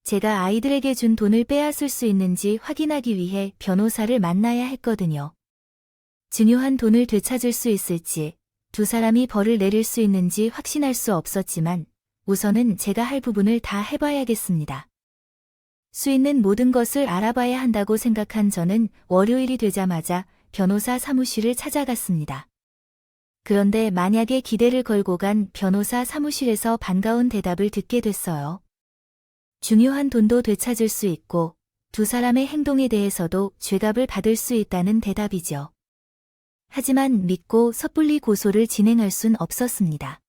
제가 아이들에게 준 돈을 빼앗을 수 있는지 확인하기 위해 변호사를 만나야 했거든요. 중요한 돈을 되찾을 수 있을지 2 사람이 벌을 내릴 수 있는지 확신할 수 없었지만 우선은 제가 할 부분을 다 해봐야겠습니다. 수 있는 모든 것을 알아봐야 한다고 생각한 저는 월요일이 되자마자 변호사 사무실을 찾아갔습니다. 그런데 만약에 기대를 걸고 간 변호사 사무실에서 반가운 대답을 듣게 됐어요. 중요한 돈도 되찾을 수 있고 2 사람의 행동에 대해서도 죄값을 받을 수 있다는 대답이죠. 하지만 믿고 섣불리 고소를 진행할 순 없었습니다.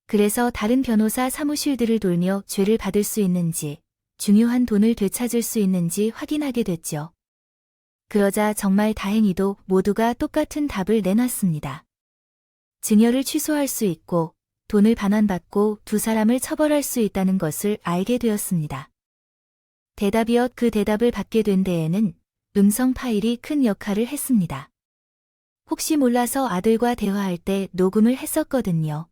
그래서 다른 변호사 사무실들을 돌며 죄를 받을 수 있는지 중요한 돈을 되찾을 수 있는지 확인하게 됐죠. 그러자 정말 다행히도 모두가 똑같은 답을 내놨습니다. 증여를 취소할 수 있고 돈을 반환받고 2 사람을 처벌할 수 있다는 것을 알게 되었습니다. 대답이었 그 대답을 받게 된 데에는 음성 파일이 큰 역할을 했습니다. 혹시 몰라서 아들과 대화할 때 녹음을 했었거든요.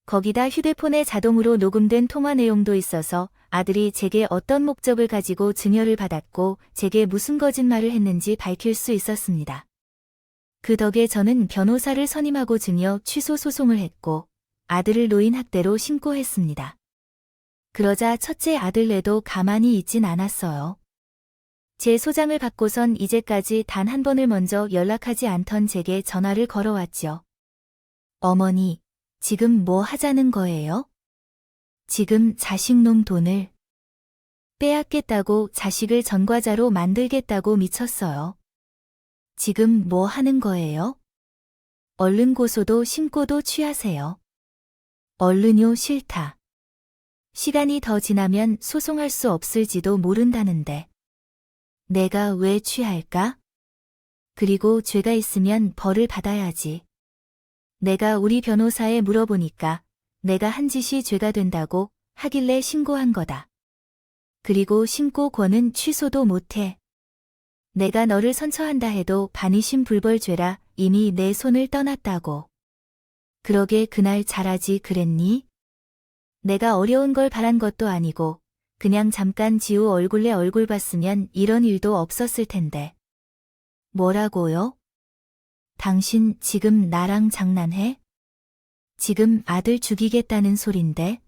거기다 휴대폰에 자동으로 녹음된 통화 내용도 있어서 아들이 제게 어떤 목적을 가지고 증여를 받았고 제게 무슨 거짓말을 했는지 밝힐 수 있었습니다. 그 덕에 저는 변호사를 선임하고 증여 취소 소송을 했고 아들을 노인 학대로 신고했습니다. 그러자 첫째 아들네도 가만히 있진 않았어요. 제 소장을 받고선 이제까지 단 한 번을 먼저 연락하지 않던 제게 전화를 걸어왔죠. 어머니, 지금 뭐 하자는 거예요? 지금 자식놈 돈을 빼앗겠다고 자식을 전과자로 만들겠다고 미쳤어요. 지금 뭐 하는 거예요? 얼른 고소도 신고도 취하세요. 얼른요 싫다. 시간이 더 지나면 소송할 수 없을지도 모른다는데. 내가 왜 취할까? 그리고 죄가 있으면 벌을 받아야지. 내가 우리 변호사에 물어보니까 내가 한 짓이 죄가 된다고 하길래 신고한 거다. 그리고 신고권은 취소도 못해. 내가 너를 선처한다 해도 반의심 불벌죄라 이미 내 손을 떠났다고. 그러게 그날 잘하지 그랬니? 내가 어려운 걸 바란 것도 아니고 그냥 잠깐 지우 얼굴에 얼굴 봤으면 이런 일도 없었을 텐데. 뭐라고요? 당신 지금 나랑 장난해? 지금 아들 죽이겠다는 소린데?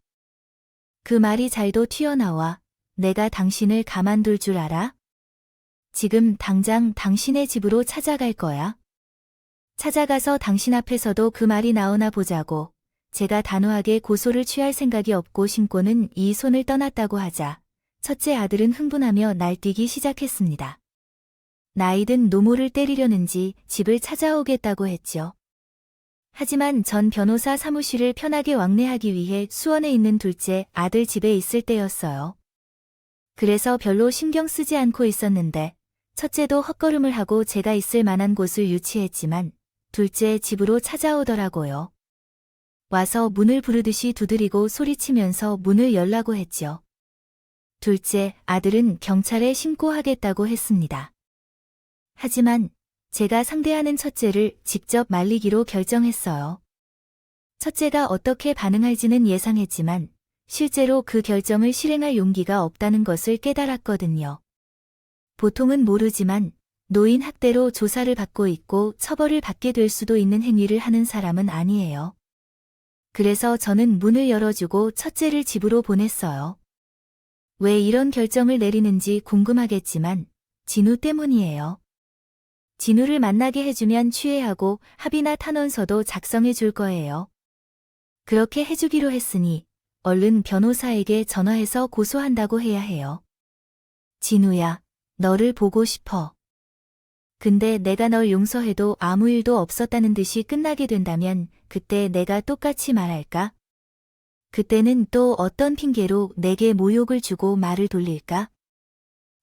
그 말이 잘도 튀어나와 내가 당신을 가만둘 줄 알아? 지금 당장 당신의 집으로 찾아갈 거야. 찾아가서 당신 앞에서도 그 말이 나오나 보자고. 제가 단호하게 고소를 취할 생각이 없고 신고는 이 손을 떠났다고 하자 첫째 아들은 흥분하며 날뛰기 시작했습니다. 나이든 노모를 때리려는지 집을 찾아오겠다고 했죠. 하지만 전 변호사 사무실을 편하게 왕래하기 위해 수원에 있는 둘째 아들 집에 있을 때였어요. 그래서 별로 신경 쓰지 않고 있었는데 첫째도 헛걸음을 하고 제가 있을 만한 곳을 유치했지만 둘째 집으로 찾아오더라고요. 와서 문을 부르듯이 두드리고 소리치면서 문을 열라고 했죠. 둘째 아들은 경찰에 신고하겠다고 했습니다. 하지만 제가 상대하는 첫째를 직접 말리기로 결정했어요. 첫째가 어떻게 반응할지는 예상했지만 실제로 그 결정을 실행할 용기가 없다는 것을 깨달았거든요. 보통은 모르지만 노인 학대로 조사를 받고 있고 처벌을 받게 될 수도 있는 행위를 하는 사람은 아니에요. 그래서 저는 문을 열어주고 첫째를 집으로 보냈어요. 왜 이런 결정을 내리는지 궁금하겠지만 진우 때문이에요. 진우를 만나게 해주면 취해하고 합의나 탄원서도 작성해 줄 거예요. 그렇게 해주기로 했으니 얼른 변호사에게 전화해서 고소한다고 해야 해요. 진우야, 너를 보고 싶어. 근데 내가 널 용서해도 아무 일도 없었다는 듯이 끝나게 된다면 그때 내가 똑같이 말할까? 그때는 또 어떤 핑계로 내게 모욕을 주고 말을 돌릴까?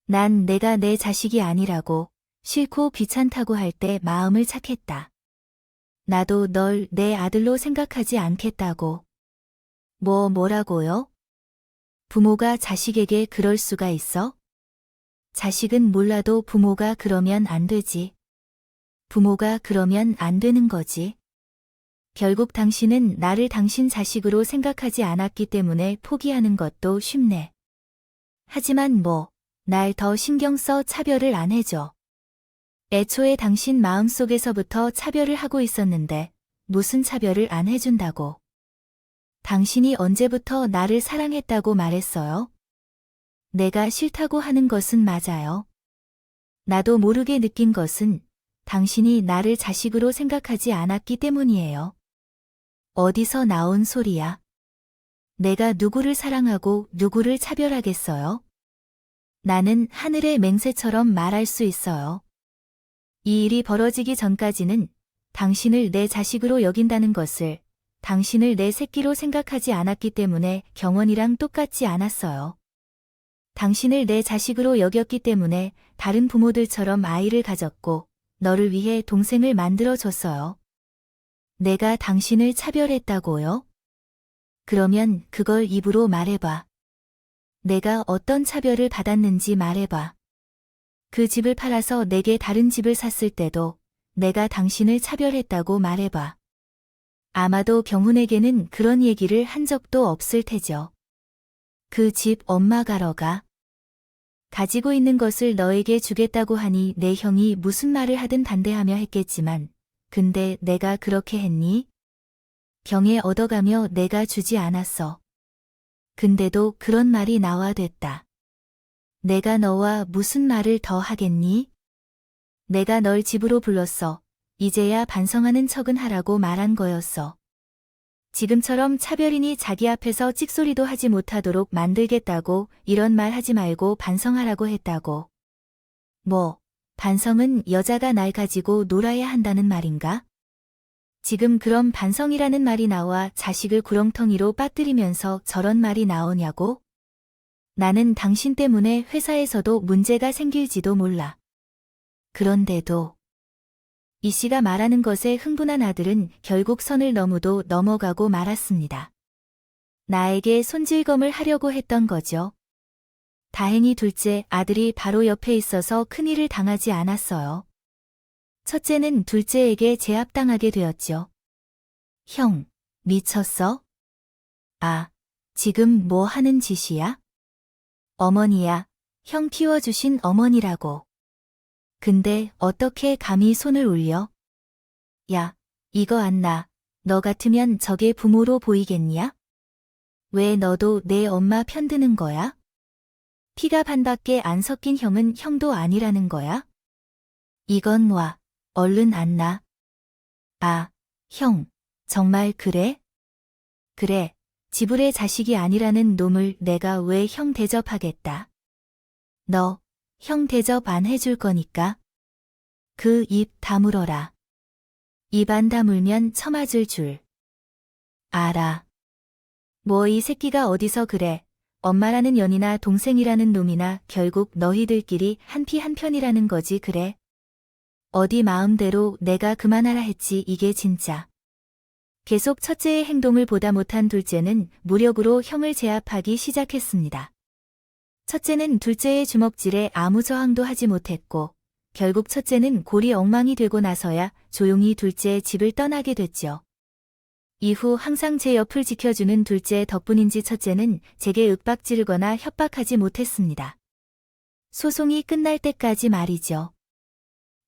난 내가 내 자식이 아니라고 싫고 귀찮다고 할 때 마음을 착했다. 나도 널 내 아들로 생각하지 않겠다고. 뭐라고요? 부모가 자식에게 그럴 수가 있어? 자식은 몰라도 부모가 그러면 안 되지. 부모가 그러면 안 되는 거지. 결국 당신은 나를 당신 자식으로 생각하지 않았기 때문에 포기하는 것도 쉽네. 하지만 날 더 신경 써 차별을 안 해줘. 애초에 당신 마음속에서부터 차별을 하고 있었는데 무슨 차별을 안 해준다고. 당신이 언제부터 나를 사랑했다고 말했어요? 내가 싫다고 하는 것은 맞아요. 나도 모르게 느낀 것은 당신이 나를 자식으로 생각하지 않았기 때문이에요. 어디서 나온 소리야? 내가 누구를 사랑하고 누구를 차별하겠어요? 나는 하늘의 맹세처럼 말할 수 있어요. 이 일이 벌어지기 전까지는 당신을 내 자식으로 여긴다는 것을 당신을 내 새끼로 생각하지 않았기 때문에 경원이랑 똑같지 않았어요. 당신을 내 자식으로 여겼기 때문에 다른 부모들처럼 아이를 가졌고 너를 위해 동생을 만들어줬어요. 내가 당신을 차별했다고요? 그러면 그걸 입으로 말해봐. 내가 어떤 차별을 받았는지 말해봐. 그 집을 팔아서 내게 다른 집을 샀을 때도 내가 당신을 차별했다고 말해봐. 아마도 경훈에게는 그런 얘기를 한 적도 없을 테죠. 그 집 엄마 가러 가. 가지고 있는 것을 너에게 주겠다고 하니 내 형이 무슨 말을 하든 반대하며 했겠지만 근데 내가 그렇게 했니? 경에 얻어가며 내가 주지 않았어. 근데도 그런 말이 나와댔다. 내가 너와 무슨 말을 더 하겠니? 내가 널 집으로 불렀어. 이제야 반성하는 척은 하라고 말한 거였어. 지금처럼 차별인이 자기 앞에서 찍소리도 하지 못하도록 만들겠다고 이런 말 하지 말고 반성하라고 했다고. 반성은 여자가 날 가지고 놀아야 한다는 말인가? 지금 그럼 반성이라는 말이 나와 자식을 구렁텅이로 빠뜨리면서 저런 말이 나오냐고? 나는 당신 때문에 회사에서도 문제가 생길지도 몰라. 그런데도 이 씨가 말하는 것에 흥분한 아들은 결국 선을 너무도 넘어가고 말았습니다. 나에게 손질검을 하려고 했던 거죠. 다행히 둘째 아들이 바로 옆에 있어서 큰일을 당하지 않았어요. 첫째는 둘째에게 제압당하게 되었죠. 형, 미쳤어? 아, 지금 뭐 하는 짓이야? 어머니야, 형 키워주신 어머니라고. 근데 어떻게 감히 손을 올려? 야, 이거 안 나. 너 같으면 저게 부모로 보이겠냐? 왜 너도 내 엄마 편드는 거야? 피가 반밖에 안 섞인 형은 형도 아니라는 거야? 이건 와, 얼른 안 나. 아, 형, 정말 그래? 그래, 지불의 자식이 아니라는 놈을 내가 왜 형 대접하겠다. 너, 형 대접 안 해줄 거니까. 그 입 다물어라. 입 안 다물면 처맞을 줄. 알아. 뭐 이 새끼가 어디서 그래. 엄마라는 년이나 동생이라는 놈이나 결국 너희들끼리 한 피 한 편이라는 거지 그래. 어디 마음대로 내가 그만하라 했지 이게 진짜. 계속 첫째의 행동을 보다 못한 둘째는 무력으로 형을 제압하기 시작했습니다. 첫째는 둘째의 주먹질에 아무 저항도 하지 못했고 결국 첫째는 골이 엉망이 되고 나서야 조용히 둘째의 집을 떠나게 됐죠. 이후 항상 제 옆을 지켜주는 둘째 덕분인지 첫째는 제게 윽박지르거나 협박하지 못했습니다. 소송이 끝날 때까지 말이죠.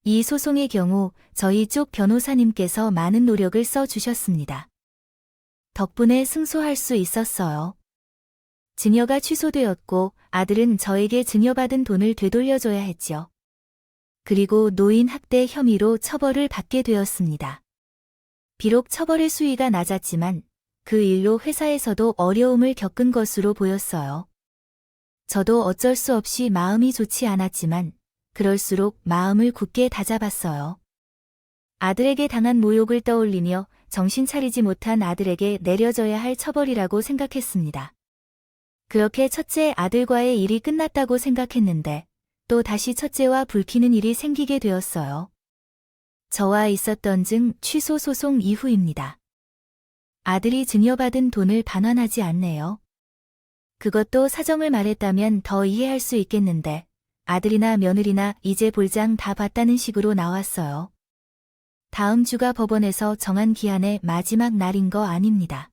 이 소송의 경우 저희 쪽 변호사님께서 많은 노력을 써주셨습니다. 덕분에 승소할 수 있었어요. 증여가 취소되었고 아들은 저에게 증여받은 돈을 되돌려줘야 했죠. 그리고 노인 학대 혐의로 처벌을 받게 되었습니다. 비록 처벌의 수위가 낮았지만 그 일로 회사에서도 어려움을 겪은 것으로 보였어요. 저도 어쩔 수 없이 마음이 좋지 않았지만 그럴수록 마음을 굳게 다잡았어요. 아들에게 당한 모욕을 떠올리며 정신 차리지 못한 아들에게 내려져야 할 처벌이라고 생각했습니다. 그렇게 첫째 아들과의 일이 끝났다고 생각했는데 또 다시 첫째와 불키는 일이 생기게 되었어요. 저와 있었던 증 취소 소송 이후입니다. 아들이 증여받은 돈을 반환하지 않네요. 그것도 사정을 말했다면 더 이해할 수 있겠는데 아들이나 며느리나 이제 볼장 다 봤다는 식으로 나왔어요. 다음 주가 법원에서 정한 기한의 마지막 날인 거 아닙니다.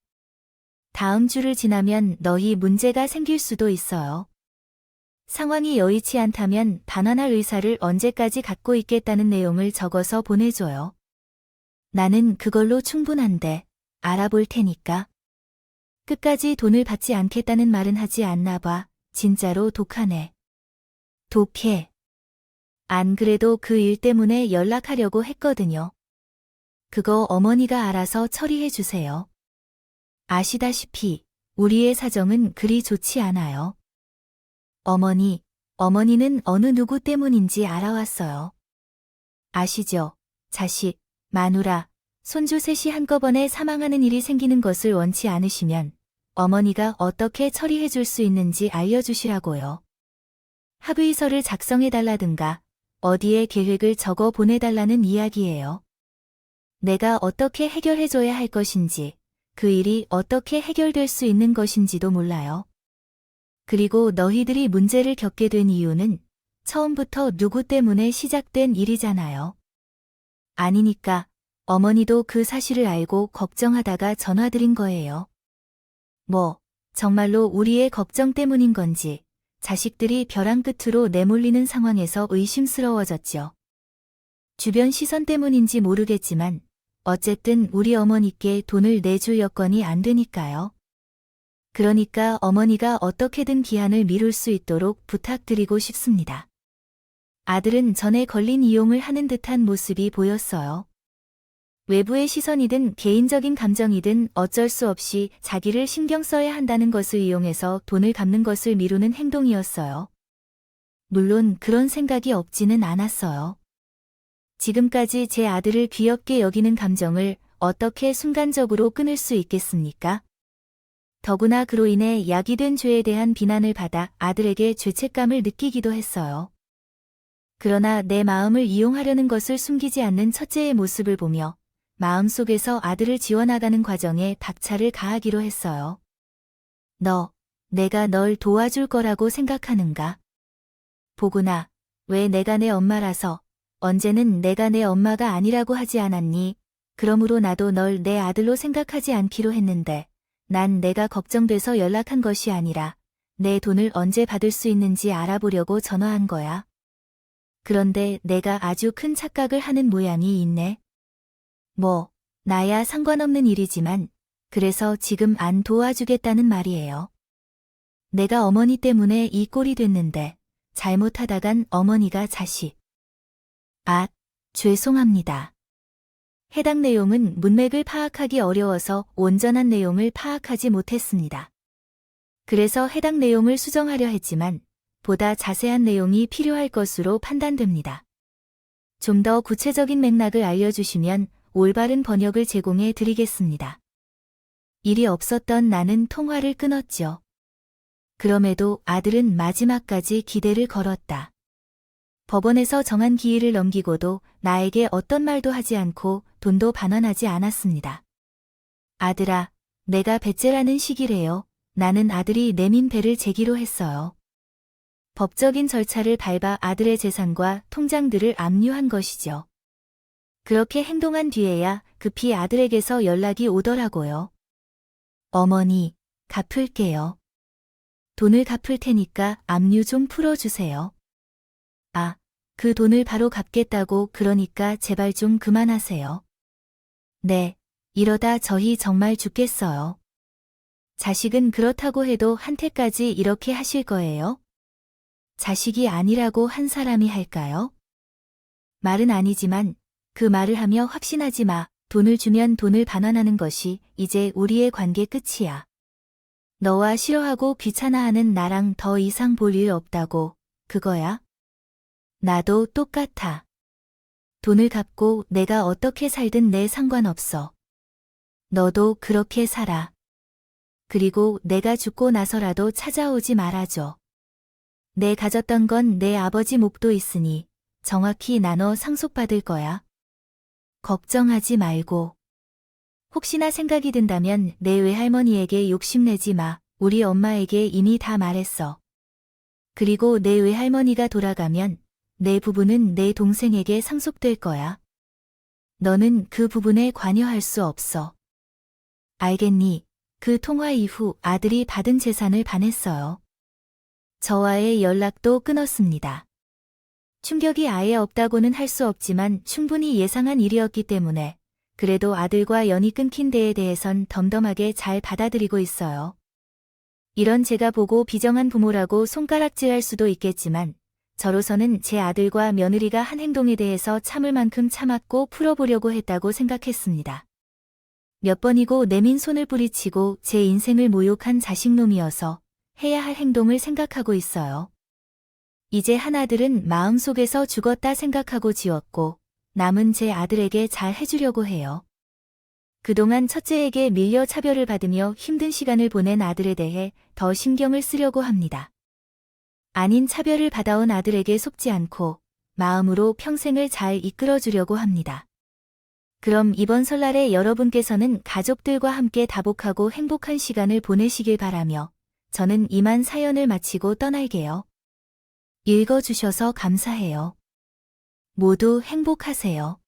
다음 주를 지나면 너희 문제가 생길 수도 있어요. 상황이 여의치 않다면 반환할 의사를 언제까지 갖고 있겠다는 내용을 적어서 보내줘요. 나는 그걸로 충분한데 알아볼 테니까. 끝까지 돈을 받지 않겠다는 말은 하지 않나 봐. 진짜로 독하네. 독해. 안 그래도 그 일 때문에 연락하려고 했거든요. 그거 어머니가 알아서 처리해 주세요. 아시다시피 우리의 사정은 그리 좋지 않아요. 어머니는 어느 누구 때문인지 알아왔어요. 아시죠? 자식, 마누라, 손주 셋이 한꺼번에 사망하는 일이 생기는 것을 원치 않으시면 어머니가 어떻게 처리해 줄 수 있는지 알려주시라고요. 합의서를 작성해달라든가 어디에 계획을 적어 보내달라는 이야기예요. 내가 어떻게 해결해줘야 할 것인지, 그 일이 어떻게 해결될 수 있는 것인지도 몰라요. 그리고 너희들이 문제를 겪게 된 이유는 처음부터 누구 때문에 시작된 일이잖아요. 아니니까 어머니도 그 사실을 알고 걱정하다가 전화드린 거예요. 뭐, 정말로 우리의 걱정 때문인 건지 자식들이 벼랑 끝으로 내몰리는 상황에서 의심스러워졌죠. 주변 시선 때문인지 모르겠지만 어쨌든 우리 어머니께 돈을 내줄 여건이 안 되니까요. 그러니까 어머니가 어떻게든 기한을 미룰 수 있도록 부탁드리고 싶습니다. 아들은 전에 걸린 이용을 하는 듯한 모습이 보였어요. 외부의 시선이든 개인적인 감정이든 어쩔 수 없이 자기를 신경 써야 한다는 것을 이용해서 돈을 갚는 것을 미루는 행동이었어요. 물론 그런 생각이 없지는 않았어요. 지금까지 제 아들을 귀엽게 여기는 감정을 어떻게 순간적으로 끊을 수 있겠습니까? 더구나 그로 인해 야기된 죄에 대한 비난을 받아 아들에게 죄책감을 느끼기도 했어요. 그러나 내 마음을 이용하려는 것을 숨기지 않는 첫째의 모습을 보며 마음속에서 아들을 지워나가는 과정에 박차를 가하기로 했어요. 내가 널 도와줄 거라고 생각하는가? 보구나, 왜 내가 내 엄마라서 언제는 내가 내 엄마가 아니라고 하지 않았니? 그러므로 나도 널 내 아들로 생각하지 않기로 했는데 난 내가 걱정돼서 연락한 것이 아니라 내 돈을 언제 받을 수 있는지 알아보려고 전화한 거야. 그런데 내가 아주 큰 착각을 하는 모양이 있네. 뭐, 나야 상관없는 일이지만 그래서 지금 안 도와주겠다는 말이에요. 내가 어머니 때문에 이 꼴이 됐는데 잘못하다간 어머니가 자식. 아, 죄송합니다. 해당 내용은 문맥을 파악하기 어려워서 온전한 내용을 파악하지 못했습니다. 그래서 해당 내용을 수정하려 했지만 보다 자세한 내용이 필요할 것으로 판단됩니다. 좀 더 구체적인 맥락을 알려주시면 올바른 번역을 제공해 드리겠습니다. 일이 없었던 나는 통화를 끊었죠. 그럼에도 아들은 마지막까지 기대를 걸었다. 법원에서 정한 기일을 넘기고도 나에게 어떤 말도 하지 않고 돈도 반환하지 않았습니다. 아들아, 내가 배째라는 시기래요. 나는 아들이 내민 배를 제기로 했어요. 법적인 절차를 밟아 아들의 재산과 통장들을 압류한 것이죠. 그렇게 행동한 뒤에야 급히 아들에게서 연락이 오더라고요. 어머니, 갚을게요. 돈을 갚을 테니까 압류 좀 풀어주세요. 아, 그 돈을 바로 갚겠다고 그러니까 제발 좀 그만하세요. 네, 이러다 저희 정말 죽겠어요. 자식은 그렇다고 해도 한테까지 이렇게 하실 거예요? 자식이 아니라고 한 사람이 할까요? 말은 아니지만 그 말을 하며 확신하지 마. 돈을 주면 돈을 반환하는 것이 이제 우리의 관계 끝이야. 너와 싫어하고 귀찮아하는 나랑 더 이상 볼 일 없다고, 그거야? 나도 똑같아. 돈을 갚고 내가 어떻게 살든 내 상관없어. 너도 그렇게 살아. 그리고 내가 죽고 나서라도 찾아오지 말아줘. 내 가졌던 건 내 아버지 몫도 있으니 정확히 나눠 상속받을 거야. 걱정하지 말고. 혹시나 생각이 든다면 내 외할머니에게 욕심내지 마. 우리 엄마에게 이미 다 말했어. 그리고 내 외할머니가 돌아가면 내 부부는 내 동생에게 상속될 거야. 너는 그 부분에 관여할 수 없어. 알겠니? 그 통화 이후 아들이 받은 재산을 반했어요. 저와의 연락도 끊었습니다. 충격이 아예 없다고는 할 수 없지만 충분히 예상한 일이었기 때문에 그래도 아들과 연이 끊긴 데에 대해선 덤덤하게 잘 받아들이고 있어요. 이런 제가 보고 비정한 부모라고 손가락질할 수도 있겠지만 저로서는 제 아들과 며느리가 한 행동에 대해서 참을 만큼 참았고 풀어보려고 했다고 생각했습니다. 몇 번이고 내민 손을 뿌리치고 제 인생을 모욕한 자식놈이어서 해야 할 행동을 생각하고 있어요. 이제 한 아들은 마음속에서 죽었다 생각하고 지웠고 남은 제 아들에게 잘 해주려고 해요. 그동안 첫째에게 밀려 차별을 받으며 힘든 시간을 보낸 아들에 대해 더 신경을 쓰려고 합니다. 아닌 차별을 받아온 아들에게 속지 않고 마음으로 평생을 잘 이끌어주려고 합니다. 그럼 이번 설날에 여러분께서는 가족들과 함께 다복하고 행복한 시간을 보내시길 바라며 저는 이만 사연을 마치고 떠날게요. 읽어주셔서 감사해요. 모두 행복하세요.